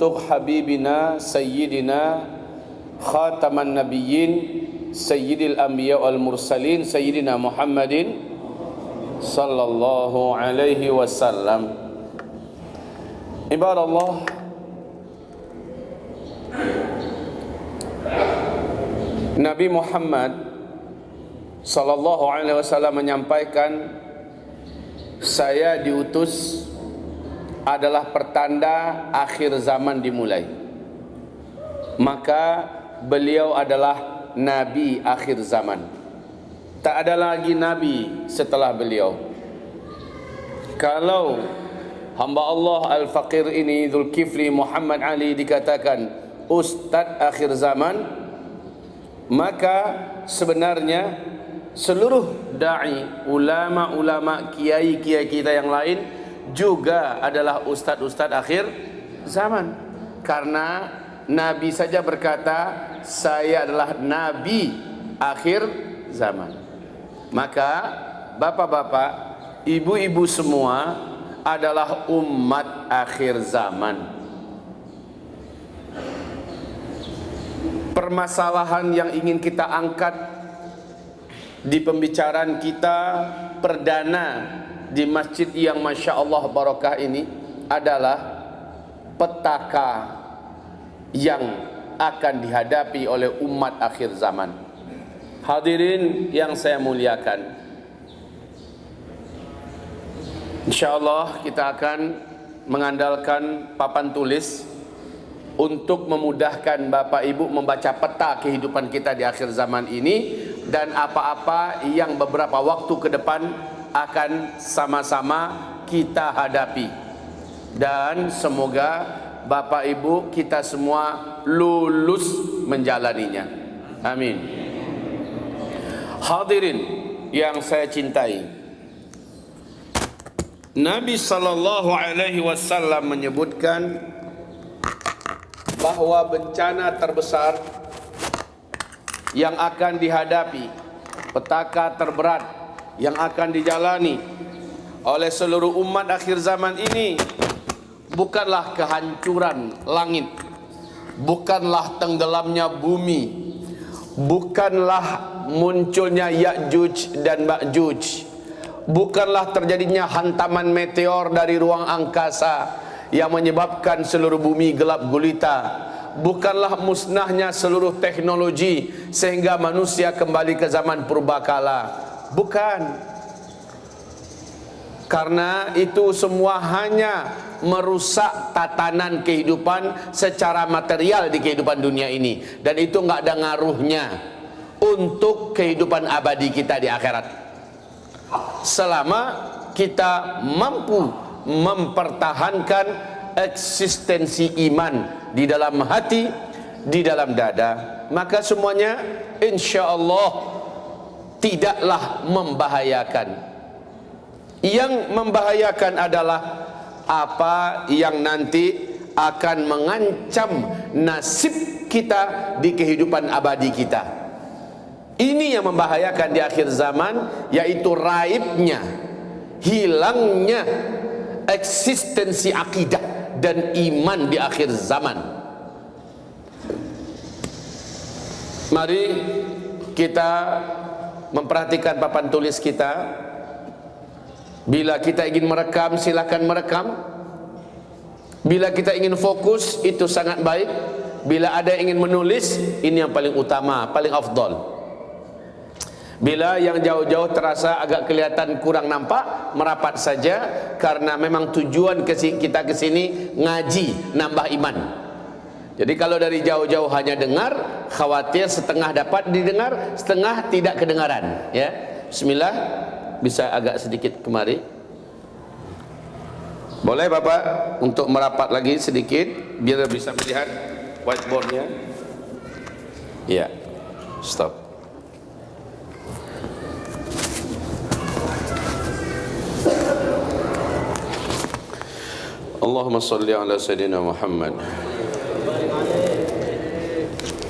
untuk Habibina Sayyidina Khataman Nabiyyin Sayyidil Anbiya wal Mursalin Sayyidina Muhammadin sallallahu alaihi wasallam. Ibadallah, Nabi Muhammad sallallahu alaihi wasallam menyampaikan, saya diutus adalah pertanda akhir zaman dimulai. Maka beliau adalah nabi akhir zaman. Tak ada lagi nabi setelah beliau. Kalau hamba Allah Al-Faqir ini, Zulkifli Muhammad Ali, dikatakan Ustaz akhir zaman, maka sebenarnya seluruh da'i, ulama-ulama, kiai-kiai kita yang lain juga adalah ustaz-ustaz akhir zaman. Karena Nabi saja berkata, saya adalah Nabi akhir zaman. Maka bapak-bapak, ibu-ibu semua adalah umat akhir zaman. Permasalahan yang ingin kita angkat di pembicaraan kita perdana di masjid yang Masya Allah barakah ini adalah petaka yang akan dihadapi oleh umat akhir zaman. Hadirin yang saya muliakan, InsyaAllah kita akan mengandalkan papan tulis untuk memudahkan Bapak Ibu membaca peta kehidupan kita di akhir zaman ini dan apa-apa yang beberapa waktu ke depan akan sama-sama kita hadapi. Dan semoga Bapak Ibu kita semua lulus menjalaninya. Amin. Hadirin yang saya cintai, Nabi sallallahu alaihi wasallam menyebutkan bahwa bencana terbesar yang akan dihadapi, petaka terberat yang akan dijalani oleh seluruh umat akhir zaman ini bukanlah kehancuran langit, bukanlah tenggelamnya bumi, bukanlah munculnya Ya'juj dan Ma'juj, bukanlah terjadinya hantaman meteor dari ruang angkasa yang menyebabkan seluruh bumi gelap gulita, bukanlah musnahnya seluruh teknologi sehingga manusia kembali ke zaman purbakala. Bukan. Karena itu semua hanya merusak tatanan kehidupan secara material di kehidupan dunia ini, dan itu nggak ada ngaruhnya untuk kehidupan abadi kita di akhirat. Selama kita mampu mempertahankan eksistensi iman di dalam hati, di dalam dada, maka semuanya insya Allah tidaklah membahayakan. Yang membahayakan adalah apa yang nanti akan mengancam nasib kita di kehidupan abadi kita. Ini yang membahayakan di akhir zaman, yaitu raibnya, hilangnya eksistensi akidah dan iman di akhir zaman. Mari kita memperhatikan papan tulis kita. Bila kita ingin merekam, silakan merekam. Bila kita ingin fokus, itu sangat baik. Bila ada yang ingin menulis, ini yang paling utama, paling afdal. Bila yang jauh-jauh terasa agak kelihatan kurang nampak, merapat saja, karena memang tujuan kita ke sini ngaji, nambah iman. Jadi kalau dari jauh-jauh hanya dengar, khawatir setengah dapat didengar, setengah tidak kedengaran. Ya, Bismillah, bisa agak sedikit kemari. Boleh Bapak untuk merapat lagi sedikit biar bisa melihat whiteboardnya. Ya, stop. Allahumma salli ala Sayyidina Muhammad.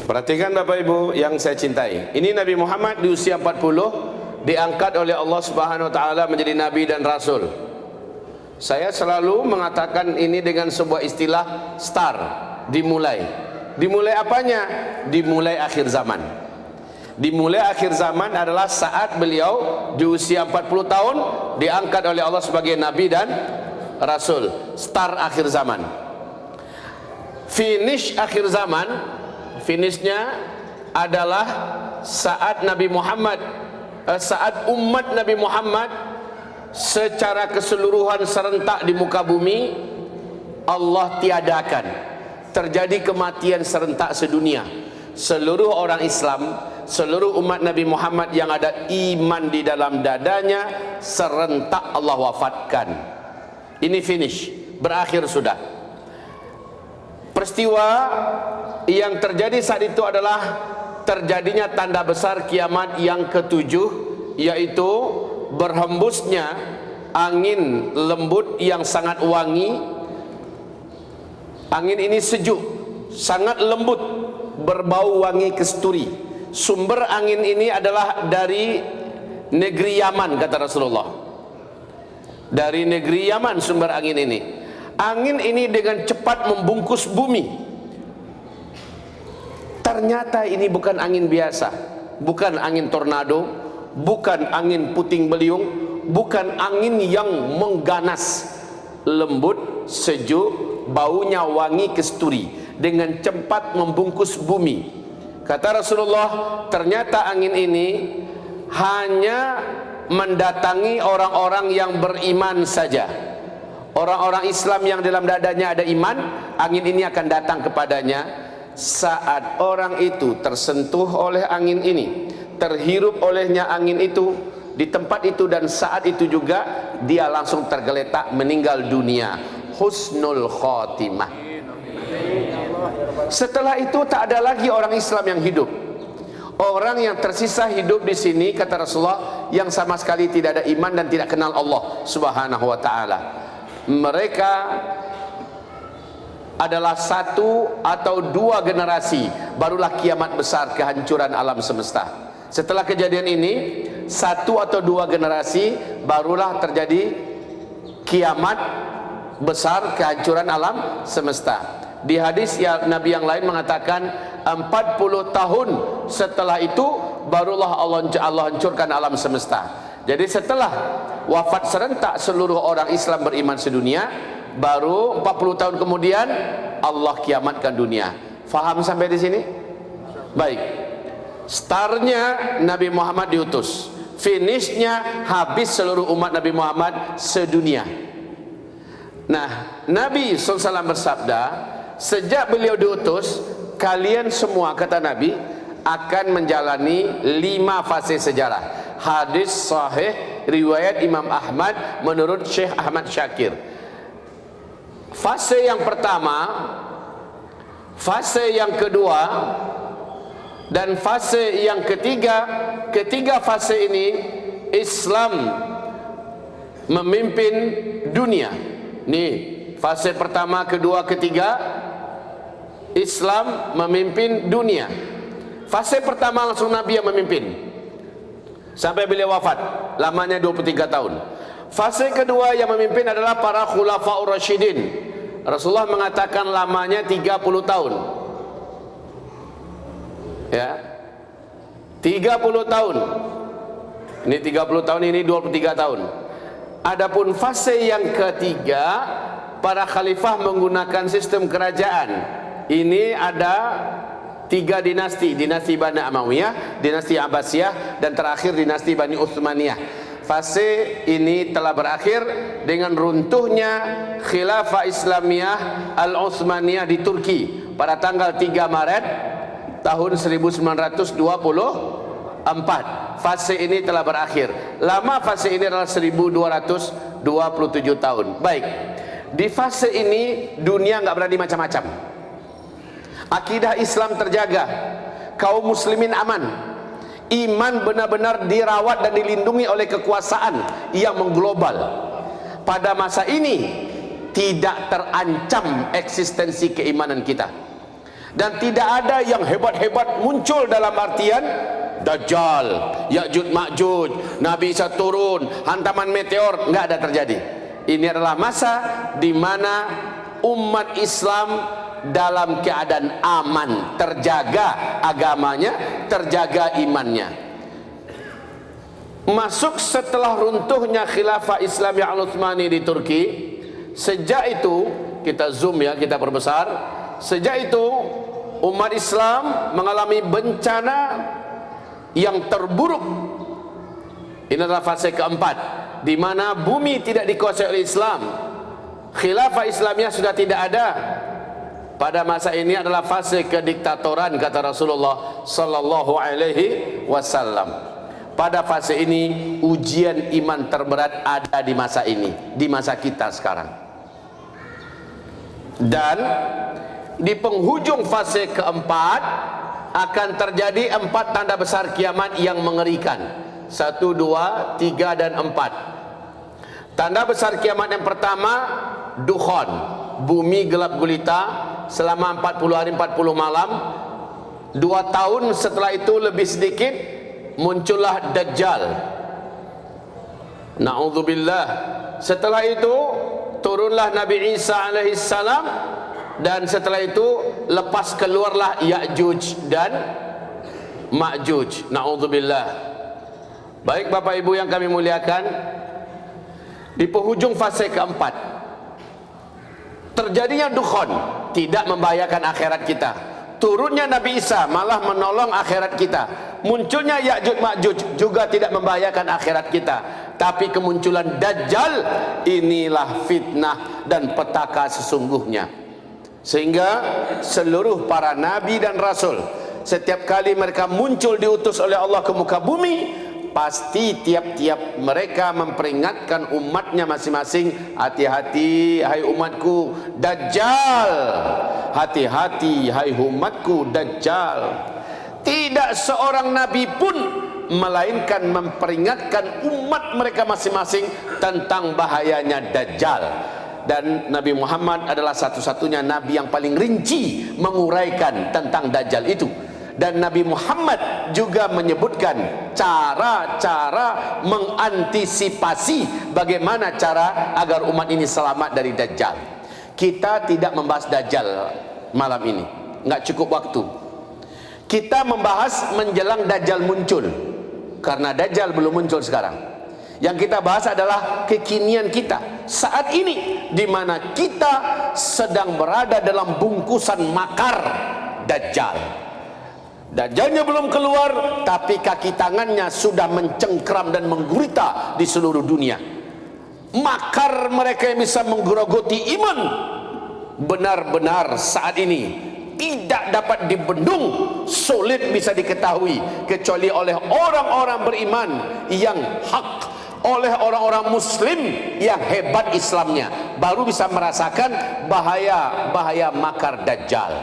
Perhatikan Bapak Ibu yang saya cintai, ini Nabi Muhammad di usia 40 diangkat oleh Allah Subhanahu wa taala menjadi nabi dan rasul. Saya selalu mengatakan ini dengan sebuah istilah star, dimulai. Dimulai apanya? Dimulai akhir zaman. Dimulai akhir zaman adalah saat beliau di usia 40 tahun diangkat oleh Allah sebagai nabi dan rasul. Star akhir zaman. Finish akhir zaman, finishnya adalah saat Nabi Muhammad, saat umat Nabi Muhammad secara keseluruhan serentak di muka bumi Allah tiadakan. Terjadi kematian serentak sedunia. Seluruh orang Islam, seluruh umat Nabi Muhammad yang ada iman di dalam dadanya serentak Allah wafatkan. Ini finish, berakhir sudah. Peristiwa yang terjadi saat itu adalah terjadinya tanda besar kiamat yang ketujuh, yaitu berhembusnya angin lembut yang sangat wangi. Angin ini sejuk, sangat lembut, berbau wangi kasturi. Sumber angin ini adalah dari negeri Yaman, kata Rasulullah. Dari negeri Yaman sumber angin ini. Angin ini dengan cepat membungkus bumi. Ternyata ini bukan angin biasa, bukan angin tornado, bukan angin puting beliung, bukan angin yang mengganas. Lembut, sejuk, baunya wangi kasturi, dengan cepat membungkus bumi. Kata Rasulullah, ternyata angin ini hanya mendatangi orang-orang yang beriman saja. Orang-orang Islam yang dalam dadanya ada iman, angin ini akan datang kepadanya. Saat orang itu tersentuh oleh angin ini, terhirup olehnya angin itu di tempat itu, dan saat itu juga dia langsung tergeletak meninggal dunia. Husnul khotimah. Setelah itu tak ada lagi orang Islam yang hidup. Orang yang tersisa hidup di sini, kata Rasulullah, yang sama sekali tidak ada iman dan tidak kenal Allah Subhanahu wa taala. Mereka adalah satu atau dua generasi, barulah kiamat besar, kehancuran alam semesta. Setelah kejadian ini, satu atau dua generasi, barulah terjadi kiamat besar, kehancuran alam semesta. Di hadis yang Nabi yang lain mengatakan 40 tahun setelah itu barulah Allah hancurkan alam semesta. Jadi setelah wafat serentak seluruh orang Islam beriman sedunia, baru 40 tahun kemudian Allah kiamatkan dunia. Faham sampai di sini? Baik. Startnya Nabi Muhammad diutus, finishnya habis seluruh umat Nabi Muhammad sedunia. Nah, Nabi SAW bersabda, sejak beliau diutus, kalian semua, kata Nabi, akan menjalani 5 fase sejarah. Hadis sahih riwayat Imam Ahmad menurut Syekh Ahmad Syakir. Fase yang pertama, fase yang kedua, dan fase yang ketiga. Ketiga fase ini Islam memimpin dunia. Nih, fase pertama, kedua, ketiga, Islam memimpin dunia. Fase pertama langsung Nabi yang memimpin sampai beliau wafat, lamanya 23 tahun. Fase kedua yang memimpin adalah para khulafaur rasyidin. Rasulullah mengatakan lamanya 30 tahun. Ya, 30 tahun. Ini 30 tahun, ini 23 tahun. Adapun fase yang ketiga, para khalifah menggunakan sistem kerajaan. Ini ada 3 dinasti, dinasti Bani Umayyah, dinasti Abbasiyah, dan terakhir dinasti Bani Utsmaniyah. Fase ini telah berakhir dengan runtuhnya Khilafah Islamiyah Al-Utsmaniyah di Turki pada tanggal 3 Maret tahun 1924. Fase ini telah berakhir. Lama fase ini adalah 1227 tahun. Baik, di fase ini dunia nggak berani macam-macam. Akidah Islam terjaga, kaum muslimin aman, iman benar-benar dirawat dan dilindungi oleh kekuasaan yang mengglobal. Pada masa ini tidak terancam eksistensi keimanan kita, dan tidak ada yang hebat-hebat muncul dalam artian Dajjal, Ya'juj Ma'juj, Nabi Isa turun, hantaman meteor, nggak ada terjadi. Ini adalah masa di mana umat Islam dalam keadaan aman, terjaga agamanya, terjaga imannya. Masuk setelah runtuhnya khilafah Islam yang Al-Utsmani di Turki. Sejak itu, kita zoom ya, kita perbesar. Sejak itu umat Islam mengalami bencana yang terburuk. Ini adalah fase keempat, di mana bumi tidak dikuasai oleh Islam. Khilafah Islamiyah sudah tidak ada. Pada masa ini adalah fase kediktatoran, kata Rasulullah sallallahu alaihi wasallam. Pada fase ini ujian iman terberat ada di masa ini, di masa kita sekarang. Dan di penghujung fase keempat akan terjadi 4 tanda besar kiamat yang mengerikan. 1, 2, 3 dan 4. Tanda besar kiamat yang pertama, dukhon, bumi gelap gulita selama 40 hari 40 malam. 2 tahun setelah itu lebih sedikit muncullah Dajjal. Na'udzubillah. Setelah itu turunlah Nabi Isa alaihissalam, dan setelah itu lepas keluarlah Ya'juj dan Ma'juj. Na'udzubillah. Baik Bapak Ibu yang kami muliakan, di penghujung fase keempat terjadinya dukhon, tidak membahayakan akhirat kita. Turunnya Nabi Isa malah menolong akhirat kita. Munculnya Ya'juj Ma'juj juga tidak membahayakan akhirat kita. Tapi kemunculan Dajjal, inilah fitnah dan petaka sesungguhnya. Sehingga seluruh para nabi dan rasul, setiap kali mereka muncul diutus oleh Allah ke muka bumi, pasti tiap-tiap mereka memperingatkan umatnya masing-masing, hati-hati hai umatku Dajjal, hati-hati hai umatku Dajjal. Tidak seorang nabi pun melainkan memperingatkan umat mereka masing-masing tentang bahayanya Dajjal. Dan Nabi Muhammad adalah satu-satunya nabi yang paling rinci menguraikan tentang Dajjal itu. Dan Nabi Muhammad juga menyebutkan cara-cara mengantisipasi bagaimana cara agar umat ini selamat dari Dajjal. Kita tidak membahas Dajjal malam ini, nggak cukup waktu. Kita membahas menjelang Dajjal muncul, karena Dajjal belum muncul sekarang. Yang kita bahas adalah kekinian kita saat ini, di mana kita sedang berada dalam bungkusan makar Dajjal. Dajjalnya belum keluar, tapi kaki tangannya sudah mencengkram dan menggurita di seluruh dunia. Makar mereka yang bisa menggerogoti iman benar-benar saat ini tidak dapat dibendung, sulit bisa diketahui kecuali oleh orang-orang beriman yang hak, oleh orang-orang muslim yang hebat Islamnya, baru bisa merasakan bahaya makar Dajjal.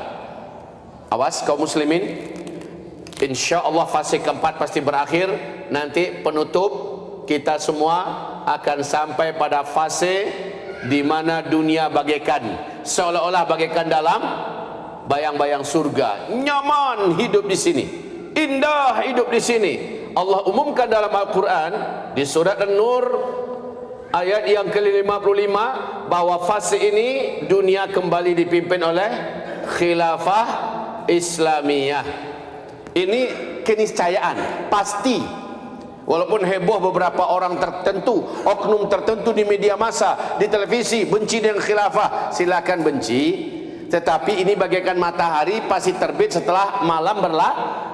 Awas kaum muslimin, insya Allah fase keempat pasti berakhir. Nanti penutup kita semua akan sampai pada fase di mana dunia bagaikan, seolah-olah bagaikan dalam bayang-bayang surga. Nyaman hidup di sini, indah hidup di sini. Allah umumkan dalam Al-Quran di surat An-Nur ayat yang ke-55 bahwa fase ini dunia kembali dipimpin oleh khilafah Islamiyah. Ini keniscayaan pasti. Walaupun heboh beberapa orang tertentu, oknum tertentu di media massa, di televisi benci dengan khilafah, silakan benci. Tetapi ini bagaikan matahari pasti terbit setelah malam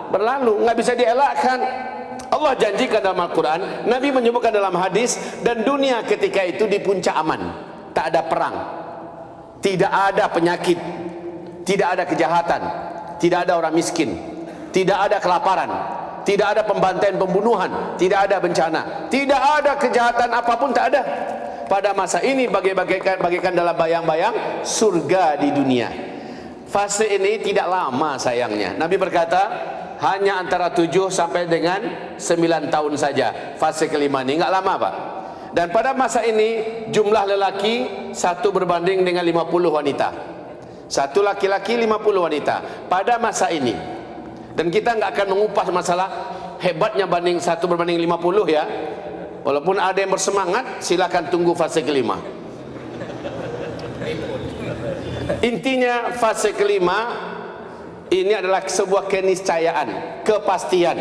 berlalu, nggak bisa dielakkan. Allah janjikan dalam Al-Quran, Nabi menyebutkan dalam hadis, dan dunia ketika itu di puncak aman, tak ada perang, tidak ada penyakit, tidak ada kejahatan, tidak ada orang miskin, tidak ada kelaparan, tidak ada pembantaian, pembunuhan, tidak ada bencana, tidak ada kejahatan apapun, tak ada. Pada masa ini bagaikan dalam bayang-bayang surga di dunia. Fase ini tidak lama sayangnya. Nabi berkata hanya antara 7 sampai dengan 9 tahun saja. Fase kelima ini nggak lama Pak. Dan pada masa ini jumlah lelaki 1 berbanding dengan 50 wanita. 1 laki-laki 50 wanita pada masa ini. Dan kita nggak akan mengupas masalah hebatnya banding 1 berbanding 50 ya. Walaupun ada yang bersemangat, silakan tunggu fase kelima. Intinya fase kelima ini adalah sebuah keniscayaan, kepastian.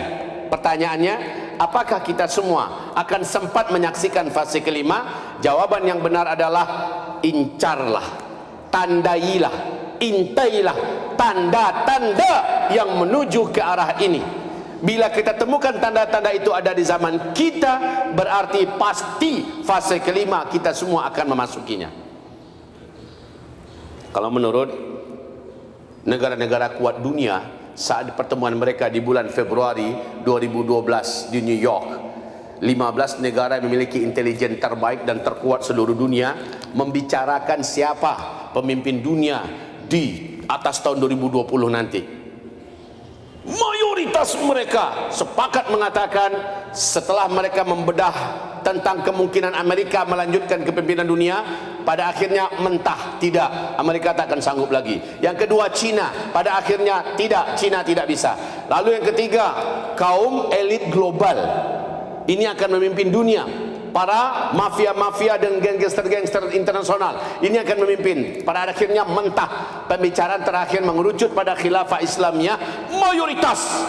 Pertanyaannya, apakah kita semua akan sempat menyaksikan fase kelima? Jawaban yang benar adalah incarlah, tandailah, intailah tanda-tanda yang menuju ke arah ini. Bila kita temukan tanda-tanda itu ada di zaman kita, berarti pasti fase kelima kita semua akan memasukinya. Kalau menurut negara-negara kuat dunia, saat pertemuan mereka di bulan Februari 2012 di New York, 15 negara yang memiliki intelijen terbaik dan terkuat seluruh dunia membicarakan siapa pemimpin dunia di atas tahun 2020 nanti. Mayoritas mereka sepakat mengatakan, setelah mereka membedah tentang kemungkinan Amerika melanjutkan kepemimpinan dunia, pada akhirnya mentah, tidak, Amerika tak akan sanggup lagi. Yang kedua, Cina, pada akhirnya tidak, Cina tidak bisa. Lalu yang ketiga, kaum elit global ini akan memimpin dunia. Para mafia-mafia dan gangster-gangster internasional ini akan memimpin. Pada akhirnya mentah. Pembicaraan terakhir mengerucut pada khilafah Islamiyah. Mayoritas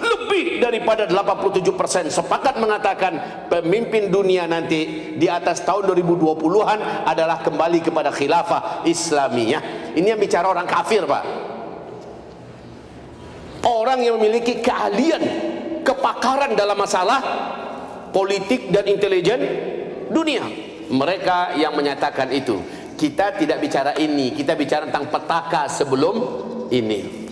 lebih daripada 87% sepakat mengatakan pemimpin dunia nanti di atas tahun 2020-an adalah kembali kepada khilafah Islamiyah. Ini yang bicara orang kafir, Pak. Orang yang memiliki keahlian, kepakaran dalam masalah politik dan intelijen dunia. Mereka yang menyatakan itu. Kita tidak bicara ini, kita bicara tentang petaka sebelum ini.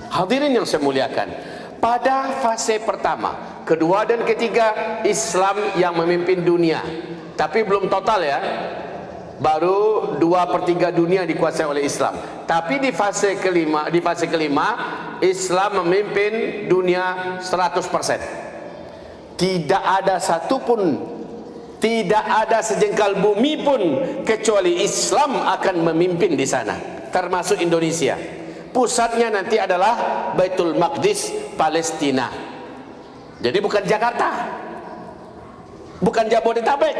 Hadirin yang saya muliakan, pada fase pertama, kedua dan ketiga, Islam yang memimpin dunia. Tapi belum total ya. Baru 2/3 dunia dikuasai oleh Islam. Tapi di fase kelima, Islam memimpin dunia 100%. Tidak ada satupun, tidak ada sejengkal bumi pun kecuali Islam akan memimpin di sana, termasuk Indonesia. Pusatnya nanti adalah Baitul Maqdis, Palestina. Jadi bukan Jakarta, bukan Jabodetabek,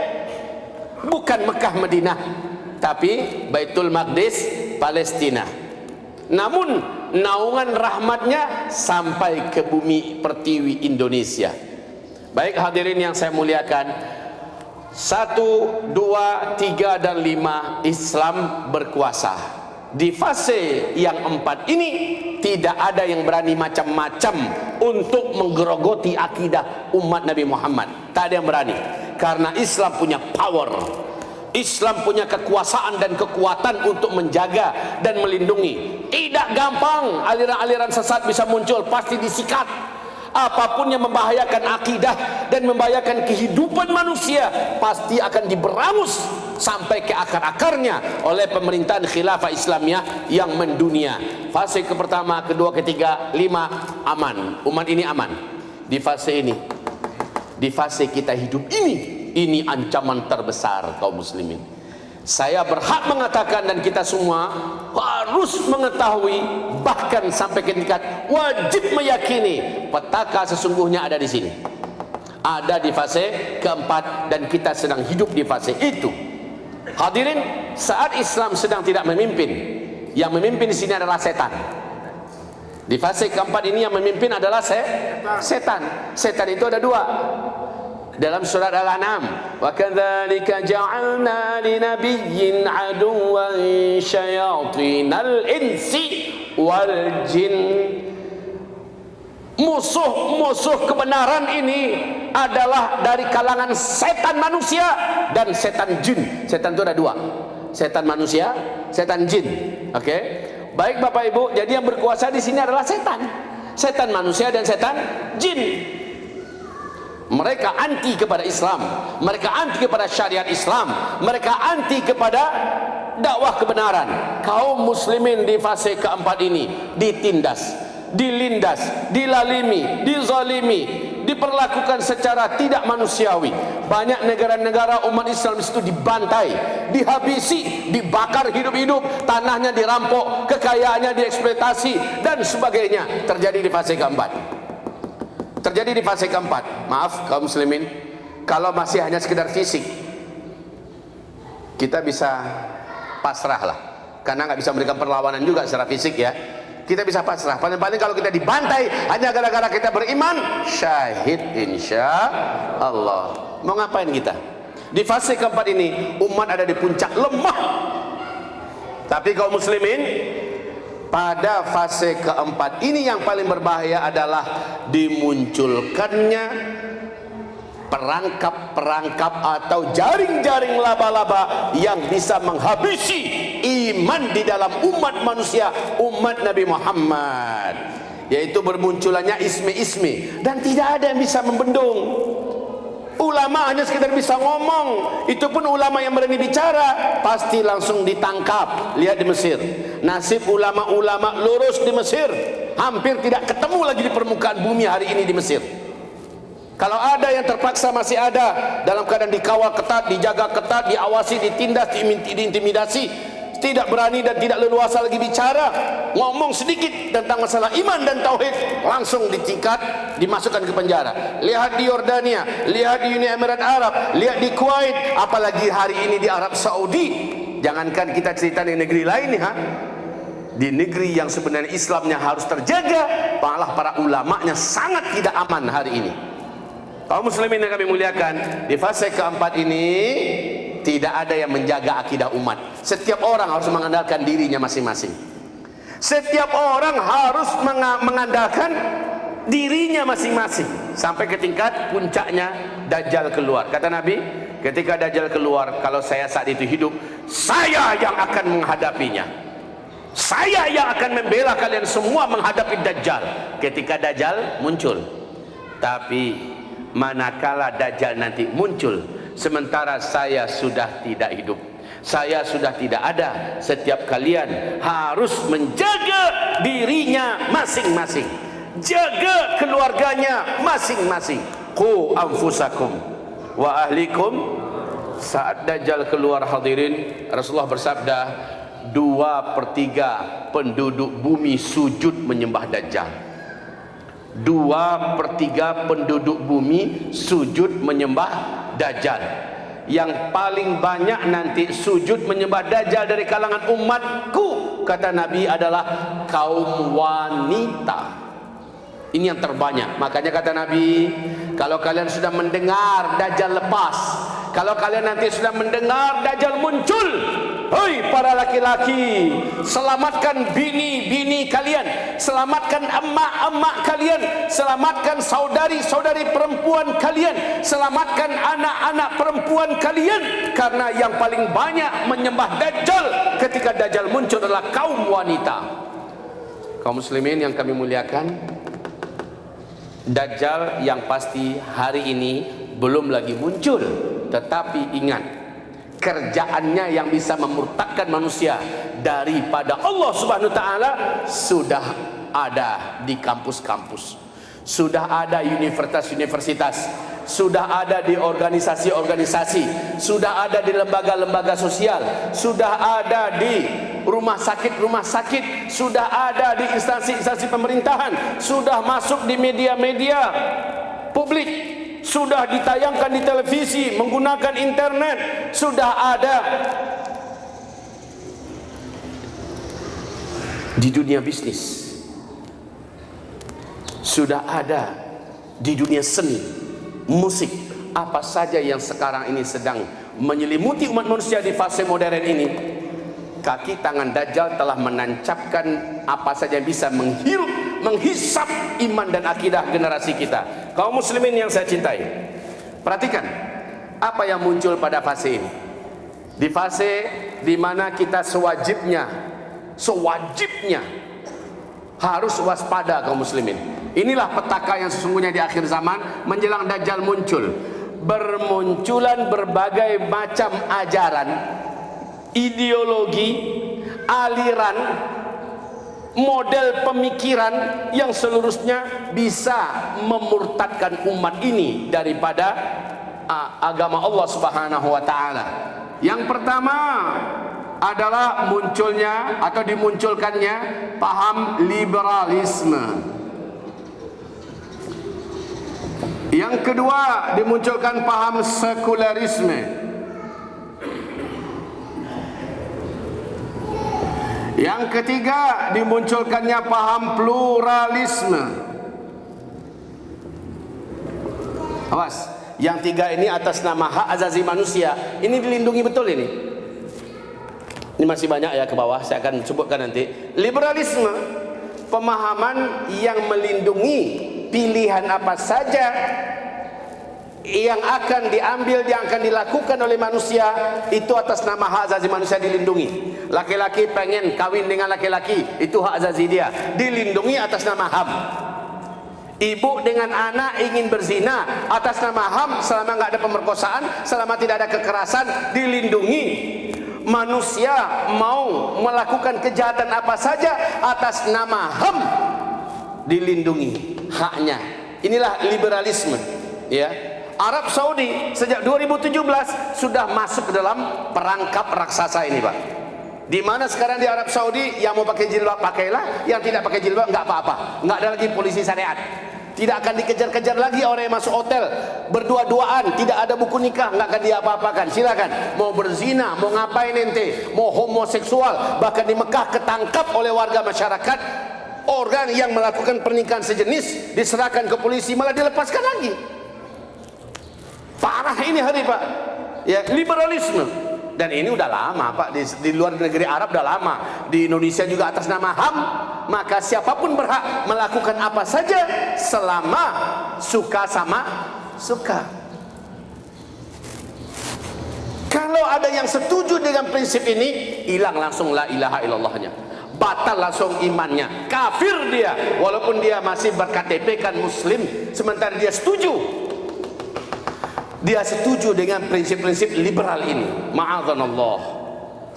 bukan Mekah Madinah, tapi Baitul Maqdis, Palestina. Namun naungan rahmatnya sampai ke bumi pertiwi Indonesia. Baik hadirin yang saya muliakan, 1, 2, 3 dan 5 Islam berkuasa. Di fase yang 4 ini tidak ada yang berani macam-macam untuk menggerogoti akidah umat Nabi Muhammad. Tak ada yang berani, karena Islam punya power, Islam punya kekuasaan dan kekuatan untuk menjaga dan melindungi. Tidak gampang aliran-aliran sesat bisa muncul, pasti disikat. Apapun yang membahayakan akidah dan membahayakan kehidupan manusia pasti akan diberangus sampai ke akar-akarnya oleh pemerintahan khilafah Islamiyah yang mendunia. Fase ke pertama, kedua, ketiga, 5 aman. Umat ini aman. Di fase ini, di fase kita hidup ini ancaman terbesar kaum muslimin. Saya berhak mengatakan dan kita semua harus mengetahui, bahkan sampai ke tingkat wajib meyakini, petaka sesungguhnya ada di sini, ada di fase keempat, dan kita sedang hidup di fase itu. Hadirin, saat Islam sedang tidak memimpin, yang memimpin di sini adalah setan. Di fase keempat ini yang memimpin adalah setan. Setan itu ada 2. Dalam surat Al-An'am, wa kadzalika ja'alna linabiyyin aduwwan syayatinal insi wal jin. Musuh-musuh kebenaran ini adalah dari kalangan setan manusia dan setan jin. Setan itu ada 2. Setan manusia, setan jin. Oke? Baik Bapak Ibu, jadi yang berkuasa di sini adalah setan. Setan manusia dan setan jin. Mereka anti kepada Islam, mereka anti kepada syariat Islam, mereka anti kepada dakwah kebenaran. Kaum muslimin di fase keempat ini ditindas, dilindas, dilalimi, dizalimi, diperlakukan secara tidak manusiawi. Banyak negara-negara umat Islam itu dibantai, dihabisi, dibakar hidup-hidup, tanahnya dirampok, kekayaannya dieksploitasi dan sebagainya. Terjadi di fase keempat. Terjadi di fase keempat. Maaf kaum muslimin, kalau masih hanya sekedar fisik, kita bisa pasrah lah. karena nggak bisa memberikan perlawanan juga secara fisik ya. Kita bisa pasrah. Paling-paling kalau kita dibantai hanya gara-gara kita beriman, syahid insya Allah. Mau ngapain kita? Di fase keempat ini umat ada di puncak lemah. Tapi kaum muslimin pada fase keempat ini yang paling berbahaya adalah dimunculkannya perangkap-perangkap atau jaring-jaring laba-laba yang bisa menghabisi iman di dalam umat manusia, umat Nabi Muhammad, yaitu bermunculannya ismi-ismi, dan tidak ada yang bisa membendung. Ulama hanya sekedar bisa ngomong, itu pun ulama yang berani bicara pasti langsung ditangkap. Lihat di Mesir, nasib ulama-ulama lurus di Mesir hampir tidak ketemu lagi di permukaan bumi hari ini di Mesir. Kalau ada yang terpaksa masih ada dalam keadaan dikawal ketat, dijaga ketat, diawasi, ditindas, diintimidasi, tidak berani dan tidak leluasa lagi bicara, ngomong sedikit tentang masalah iman dan tauhid, langsung dicikat, dimasukkan ke penjara. Lihat di Yordania, lihat di Uni Emirat Arab, lihat di Kuwait, apalagi hari ini di Arab Saudi. Jangankan kita cerita di negeri lain nih, di negeri yang sebenarnya Islamnya harus terjaga, malah para ulamanya sangat tidak aman hari ini. Kaum muslimin yang kami muliakan, di fase keempat ini tidak ada yang menjaga akidah umat. Setiap orang harus mengandalkan dirinya masing-masing. Setiap orang harus mengandalkan dirinya masing-masing sampai ke tingkat puncaknya Dajjal keluar. Kata Nabi, ketika Dajjal keluar, kalau saya saat itu hidup, saya yang akan menghadapinya. Saya yang akan membela kalian semua menghadapi Dajjal ketika Dajjal muncul. Tapi manakala Dajjal nanti muncul, sementara saya sudah tidak hidup, saya sudah tidak ada, setiap kalian harus menjaga dirinya masing-masing, jaga keluarganya masing-masing. Qu anfusakum wa ahlikum. Saat Dajjal keluar, hadirin, Rasulullah bersabda, 2/3 penduduk bumi sujud menyembah Dajjal. 2/3 penduduk bumi sujud menyembah Dajjal. Yang paling banyak nanti sujud menyembah Dajjal dari kalangan umatku, kata Nabi, adalah kaum wanita. Ini yang terbanyak. Makanya kata Nabi, kalau kalian sudah mendengar Dajjal lepas, kalau kalian nanti sudah mendengar Dajjal muncul, hei para laki-laki, selamatkan bini-bini kalian, selamatkan emak-emak kalian, selamatkan saudari-saudari perempuan kalian, selamatkan anak-anak perempuan kalian, karena yang paling banyak menyembah Dajjal ketika Dajjal muncul adalah kaum wanita. Kaum muslimin yang kami muliakan, Dajjal yang pasti hari ini belum lagi muncul, tetapi ingat, kerjaannya yang bisa memurtadkan manusia daripada Allah Subhanahu wa taala sudah ada di kampus-kampus, sudah ada universitas-universitas, sudah ada di organisasi-organisasi, sudah ada di lembaga-lembaga sosial, sudah ada di rumah sakit, sudah ada di instansi-instansi pemerintahan, sudah masuk di media-media publik, sudah ditayangkan di televisi, menggunakan internet, sudah ada di dunia bisnis, sudah ada di dunia seni, musik, apa saja yang sekarang ini sedang menyelimuti umat manusia di fase modern ini. Kaki tangan Dajjal telah menancapkan apa saja yang bisa menghirup, menghisap iman dan akidah generasi kita. Kaum muslimin yang saya cintai, perhatikan apa yang muncul pada fase ini. Di fase di mana kita sewajibnya harus waspada, kaum muslimin. Inilah petaka yang sesungguhnya di akhir zaman menjelang Dajjal muncul. Bermunculan berbagai macam ajaran, ideologi, aliran, model pemikiran yang seluruhnya bisa memurtadkan umat ini daripada agama Allah Subhanahu wa taala. Yang pertama adalah munculnya atau dimunculkannya paham liberalisme. Yang kedua, dimunculkan paham sekularisme. Yang ketiga, dimunculkannya paham pluralisme. Awas, yang tiga ini atas nama hak azazi manusia. Ini dilindungi betul ini. Ini masih banyak ya ke bawah, saya akan sebutkan nanti. Liberalisme, pemahaman yang melindungi pilihan apa saja yang akan diambil, yang akan dilakukan oleh manusia, itu atas nama hak azazi manusia dilindungi. Laki-laki pengen kawin dengan laki-laki, itu hak azazi dia, dilindungi atas nama HAM. Ibu dengan anak ingin berzina, atas nama HAM, selama nggak ada pemerkosaan, selama tidak ada kekerasan, dilindungi. Manusia mau melakukan kejahatan apa saja, atas nama HAM, dilindungi haknya. Inilah liberalisme, ya. Arab Saudi sejak 2017 sudah masuk ke dalam perangkap raksasa ini, Pak. Di mana sekarang di Arab Saudi yang mau pakai jilbab pakailah, yang tidak pakai jilbab nggak apa-apa, nggak ada lagi polisi syariat. Tidak akan dikejar-kejar lagi orang yang masuk hotel berdua-duaan, tidak ada buku nikah, nggak akan diapa-apakan. Silakan mau berzina, mau ngapain ente, mau homoseksual, bahkan di Mekah ketangkap oleh warga masyarakat. Orang yang melakukan pernikahan sejenis diserahkan ke polisi, malah dilepaskan lagi. Parah ini hari, Pak. Ya, liberalisme. Dan ini udah lama, Pak, di luar negeri Arab udah lama. Di Indonesia juga atas nama HAM. Maka siapapun berhak melakukan apa saja selama suka sama suka. Kalau ada yang setuju dengan prinsip ini, hilang langsung la ilaha illallahnya, batal langsung imannya, kafir dia, walaupun dia masih ber-KTP kan muslim, sementara dia setuju. Dia setuju dengan prinsip-prinsip liberal ini. Ma'adzanallah.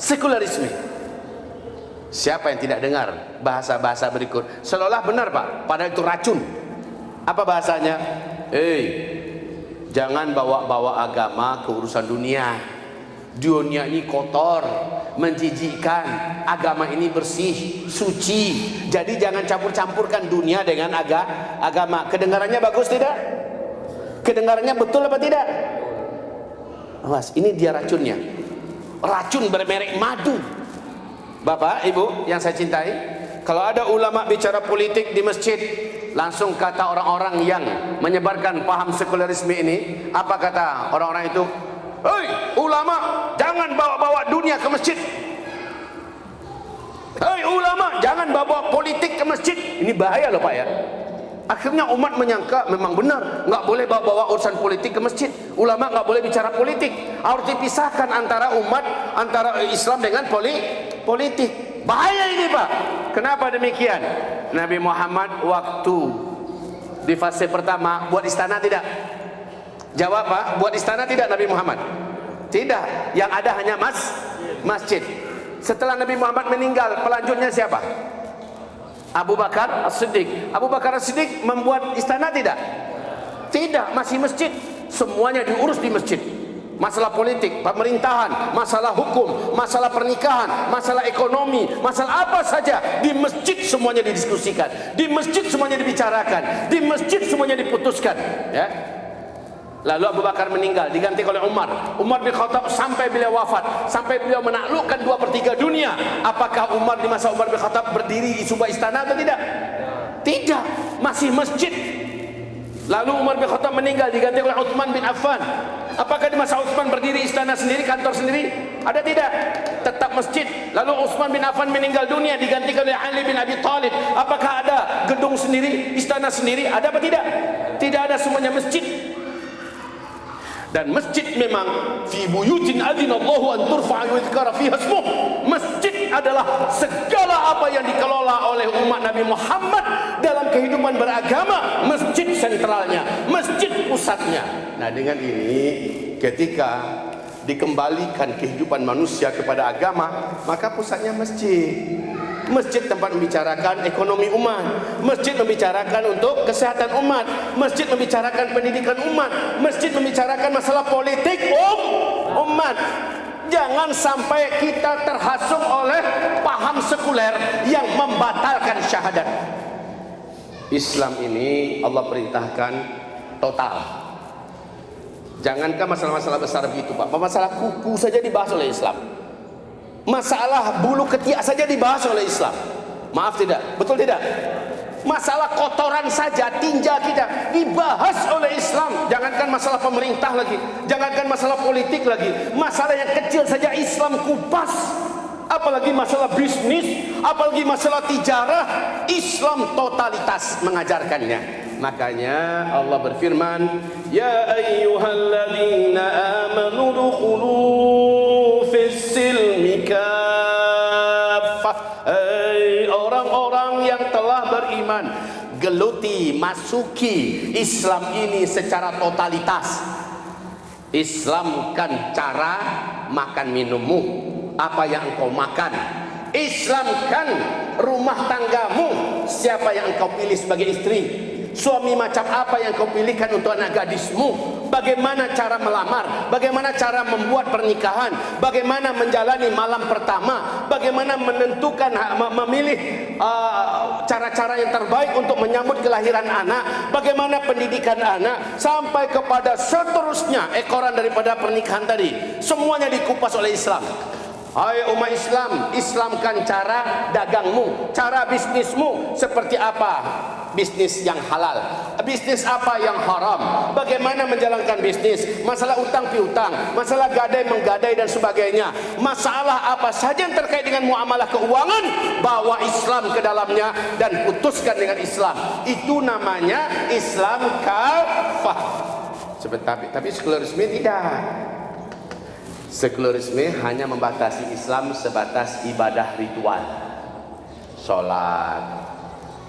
Sekularisme. Siapa yang tidak dengar bahasa-bahasa berikut? Seolah benar, Pak, padahal itu racun. Apa bahasanya? Jangan bawa-bawa agama ke urusan dunia. Dunia ini kotor, menjijikkan. Agama ini bersih, suci. Jadi jangan campur-campurkan dunia dengan agama. Kedengarannya bagus tidak? Kedengarannya betul apa tidak? Awas, ini dia racunnya. Racun bermerek madu. Bapak, Ibu yang saya cintai, kalau ada ulama bicara politik di masjid, langsung kata orang-orang yang menyebarkan paham sekularisme ini, apa kata orang-orang itu? Hei ulama, jangan bawa-bawa dunia ke masjid. Hei ulama, jangan bawa politik ke masjid. Ini bahaya loh, Pak, ya. Akhirnya umat menyangka memang benar, nggak boleh bawa urusan politik ke masjid. Ulama nggak boleh bicara politik. Harus dipisahkan antara umat, antara Islam dengan politik. Bahaya ini, Pak. Kenapa demikian? Nabi Muhammad waktu di fase pertama buat istana tidak? Jawab, Pak. Buat istana tidak Nabi Muhammad? Tidak. Yang ada hanya masjid. Setelah Nabi Muhammad meninggal, pelanjutnya siapa? Abu Bakar As-Siddiq. Abu Bakar As-Siddiq membuat istana tidak? Tidak, masih masjid. Semuanya diurus di masjid. Masalah politik, pemerintahan, masalah hukum, masalah pernikahan, masalah ekonomi, masalah apa saja di masjid semuanya didiskusikan. Di masjid semuanya dibicarakan. Di masjid semuanya diputuskan, ya. Lalu Abu Bakar meninggal, diganti oleh Umar. Umar bin Khattab sampai beliau wafat, sampai beliau menaklukkan 2/3 dunia. Apakah Umar di masa Umar bin Khattab berdiri di sebuah istana atau tidak? Tidak, masih masjid. Lalu Umar bin Khattab meninggal, diganti oleh Utsman bin Affan. Apakah di masa Utsman berdiri istana sendiri, kantor sendiri? Ada tidak? Tetap masjid. Lalu Utsman bin Affan meninggal dunia, digantikan oleh Ali bin Abi Thalib. Apakah ada gedung sendiri, istana sendiri? Ada apa tidak? Tidak ada, semuanya masjid. Dan masjid memang fi buyutin adzinallahu an turfa'a wa yuzkara fiha ismuh. Masjid adalah segala apa yang dikelola oleh umat Nabi Muhammad dalam kehidupan beragama. Masjid sentralnya, masjid pusatnya. Nah, dengan ini ketika dikembalikan kehidupan manusia kepada agama, maka pusatnya masjid. Masjid tempat membicarakan ekonomi umat, masjid membicarakan untuk kesehatan umat, masjid membicarakan pendidikan umat, masjid membicarakan masalah politik umat. Jangan sampai kita terhasut oleh paham sekuler yang membatalkan syahadat. Islam ini Allah perintahkan total. Jangankan masalah-masalah besar begitu, Pak. Masalah kuku saja dibahas oleh Islam. Masalah bulu ketiak saja dibahas oleh Islam. Maaf tidak? Betul tidak? Masalah kotoran saja, tinja kita dibahas oleh Islam. Jangankan masalah pemerintah lagi, jangankan masalah politik lagi, masalah yang kecil saja Islam kupas. Apalagi masalah bisnis, apalagi masalah tijarah, Islam totalitas mengajarkannya. Makanya Allah berfirman, ya ayyuhalladzina amanu dukhulu fis silmi kaffah. Hai orang-orang yang telah beriman, geluti, masuki Islam ini secara totalitas. Islamkan cara makan minummu, apa yang engkau makan. Islamkan rumah tanggamu, siapa yang engkau pilih sebagai istri, suami macam apa yang kau pilihkan untuk anak gadismu, bagaimana cara melamar, bagaimana cara membuat pernikahan, bagaimana menjalani malam pertama, bagaimana menentukan, memilih cara-cara yang terbaik untuk menyambut kelahiran anak, bagaimana pendidikan anak, sampai kepada seterusnya ekoran daripada pernikahan tadi, semuanya dikupas oleh Islam. Hai umat Islam, Islamkan cara dagangmu, cara bisnismu seperti apa? Bisnis yang halal, bisnis apa yang haram, bagaimana menjalankan bisnis, masalah utang piutang, masalah gadai menggadai dan sebagainya, masalah apa saja yang terkait dengan muamalah keuangan, bawa Islam ke dalamnya dan putuskan dengan Islam. Itu namanya Islam kafah. Tapi sekularisme tidak. Sekularisme hanya membatasi Islam sebatas ibadah ritual, sholat,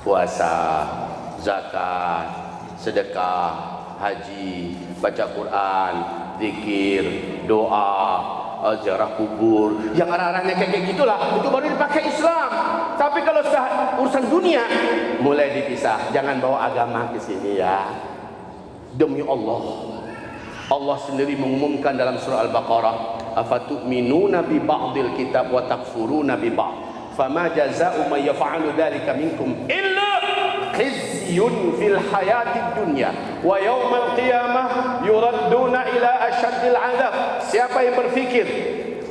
puasa, zakat, sedekah, haji, baca Quran, zikir, doa, ziarah kubur, yang arah-arahnya kayak gitulah, itu baru dipakai Islam. Tapi kalau sudah urusan dunia, mulai dipisah. Jangan bawa agama ke sini ya. Demi Allah, Allah sendiri mengumumkan dalam surah Al-Baqarah, afatu'minuna bi ba'dil kitab wa takfuruna bi ba'd, fama jazaa'u may yaf'alu dzalika minkum illa khizyun fil hayatid dunya wa yaumal qiyamah yuradduna ila asyaddil 'adzab. Siapa yang berfikir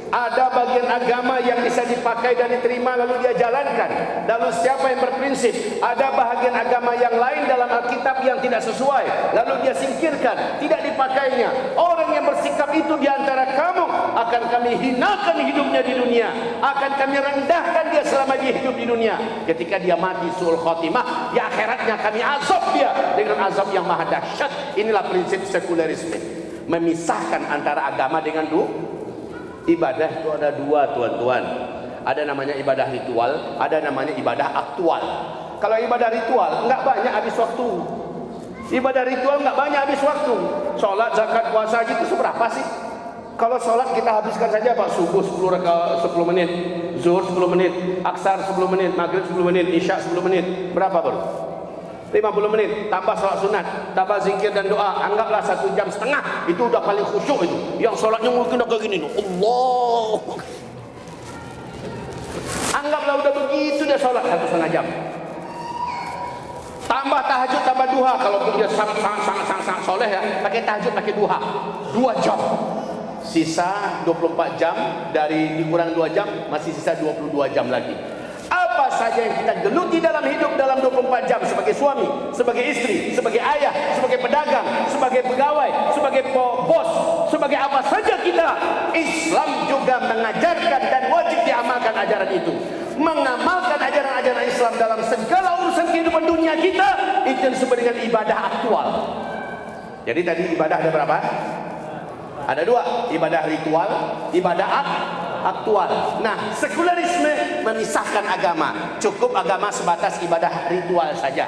ada bagian agama yang bisa dipakai dan diterima lalu dia jalankan, lalu siapa yang berprinsip ada bahagian agama yang lain dalam Alkitab yang tidak sesuai lalu dia singkirkan, tidak dipakainya, orang yang bersikap itu diantara kamu akan kami hinakan hidupnya di dunia, akan kami rendahkan dia selama dia hidup di dunia. Ketika dia mati su'ul khotimah, di akhiratnya kami azab dia dengan azab yang maha dahsyat. Inilah prinsip sekularisme, memisahkan antara agama dengan ibadah. Itu ada dua, tuan-tuan. Ada namanya ibadah ritual, ada namanya ibadah aktual. Kalau ibadah ritual enggak banyak habis waktu. Ibadah ritual enggak banyak habis waktu. Sholat, zakat, puasa gitu seberapa sih? Kalau sholat kita habiskan saja Pak, subuh 10 menit, zuhur 10 menit, aksar 10 menit, maghrib 10 menit, isya 10 menit. Berapa baru? 50 menit, tambah sholat sunat, tambah zikir dan doa, anggaplah 1,5 jam. Itu udah paling khusyuk itu. Yang sholatnya mungkin udah kayak gini, Allah. Anggaplah udah begitu dia sholat 1,5 jam. Tambah tahajud, tambah duha. Kalau dia sangat soleh ya, pakai tahajud, pakai duha, 2 jam. Sisa 24 jam, dari dikurang 2 jam, masih sisa 22 jam lagi. Apa saja yang kita geluti dalam hidup dalam 24 jam, sebagai suami, sebagai istri, sebagai ayah, sebagai pedagang, sebagai pegawai, sebagai bos, sebagai apa saja kita, Islam juga mengajarkan dan wajib diamalkan ajaran itu. Mengamalkan ajaran-ajaran Islam dalam segala urusan kehidupan dunia kita, itu yang disebut dengan ibadah aktual. Jadi tadi ibadah ada berapa? Ada 2, ibadah ritual, ibadah aktual. Nah, sekularisme memisahkan agama. Cukup agama sebatas ibadah ritual saja.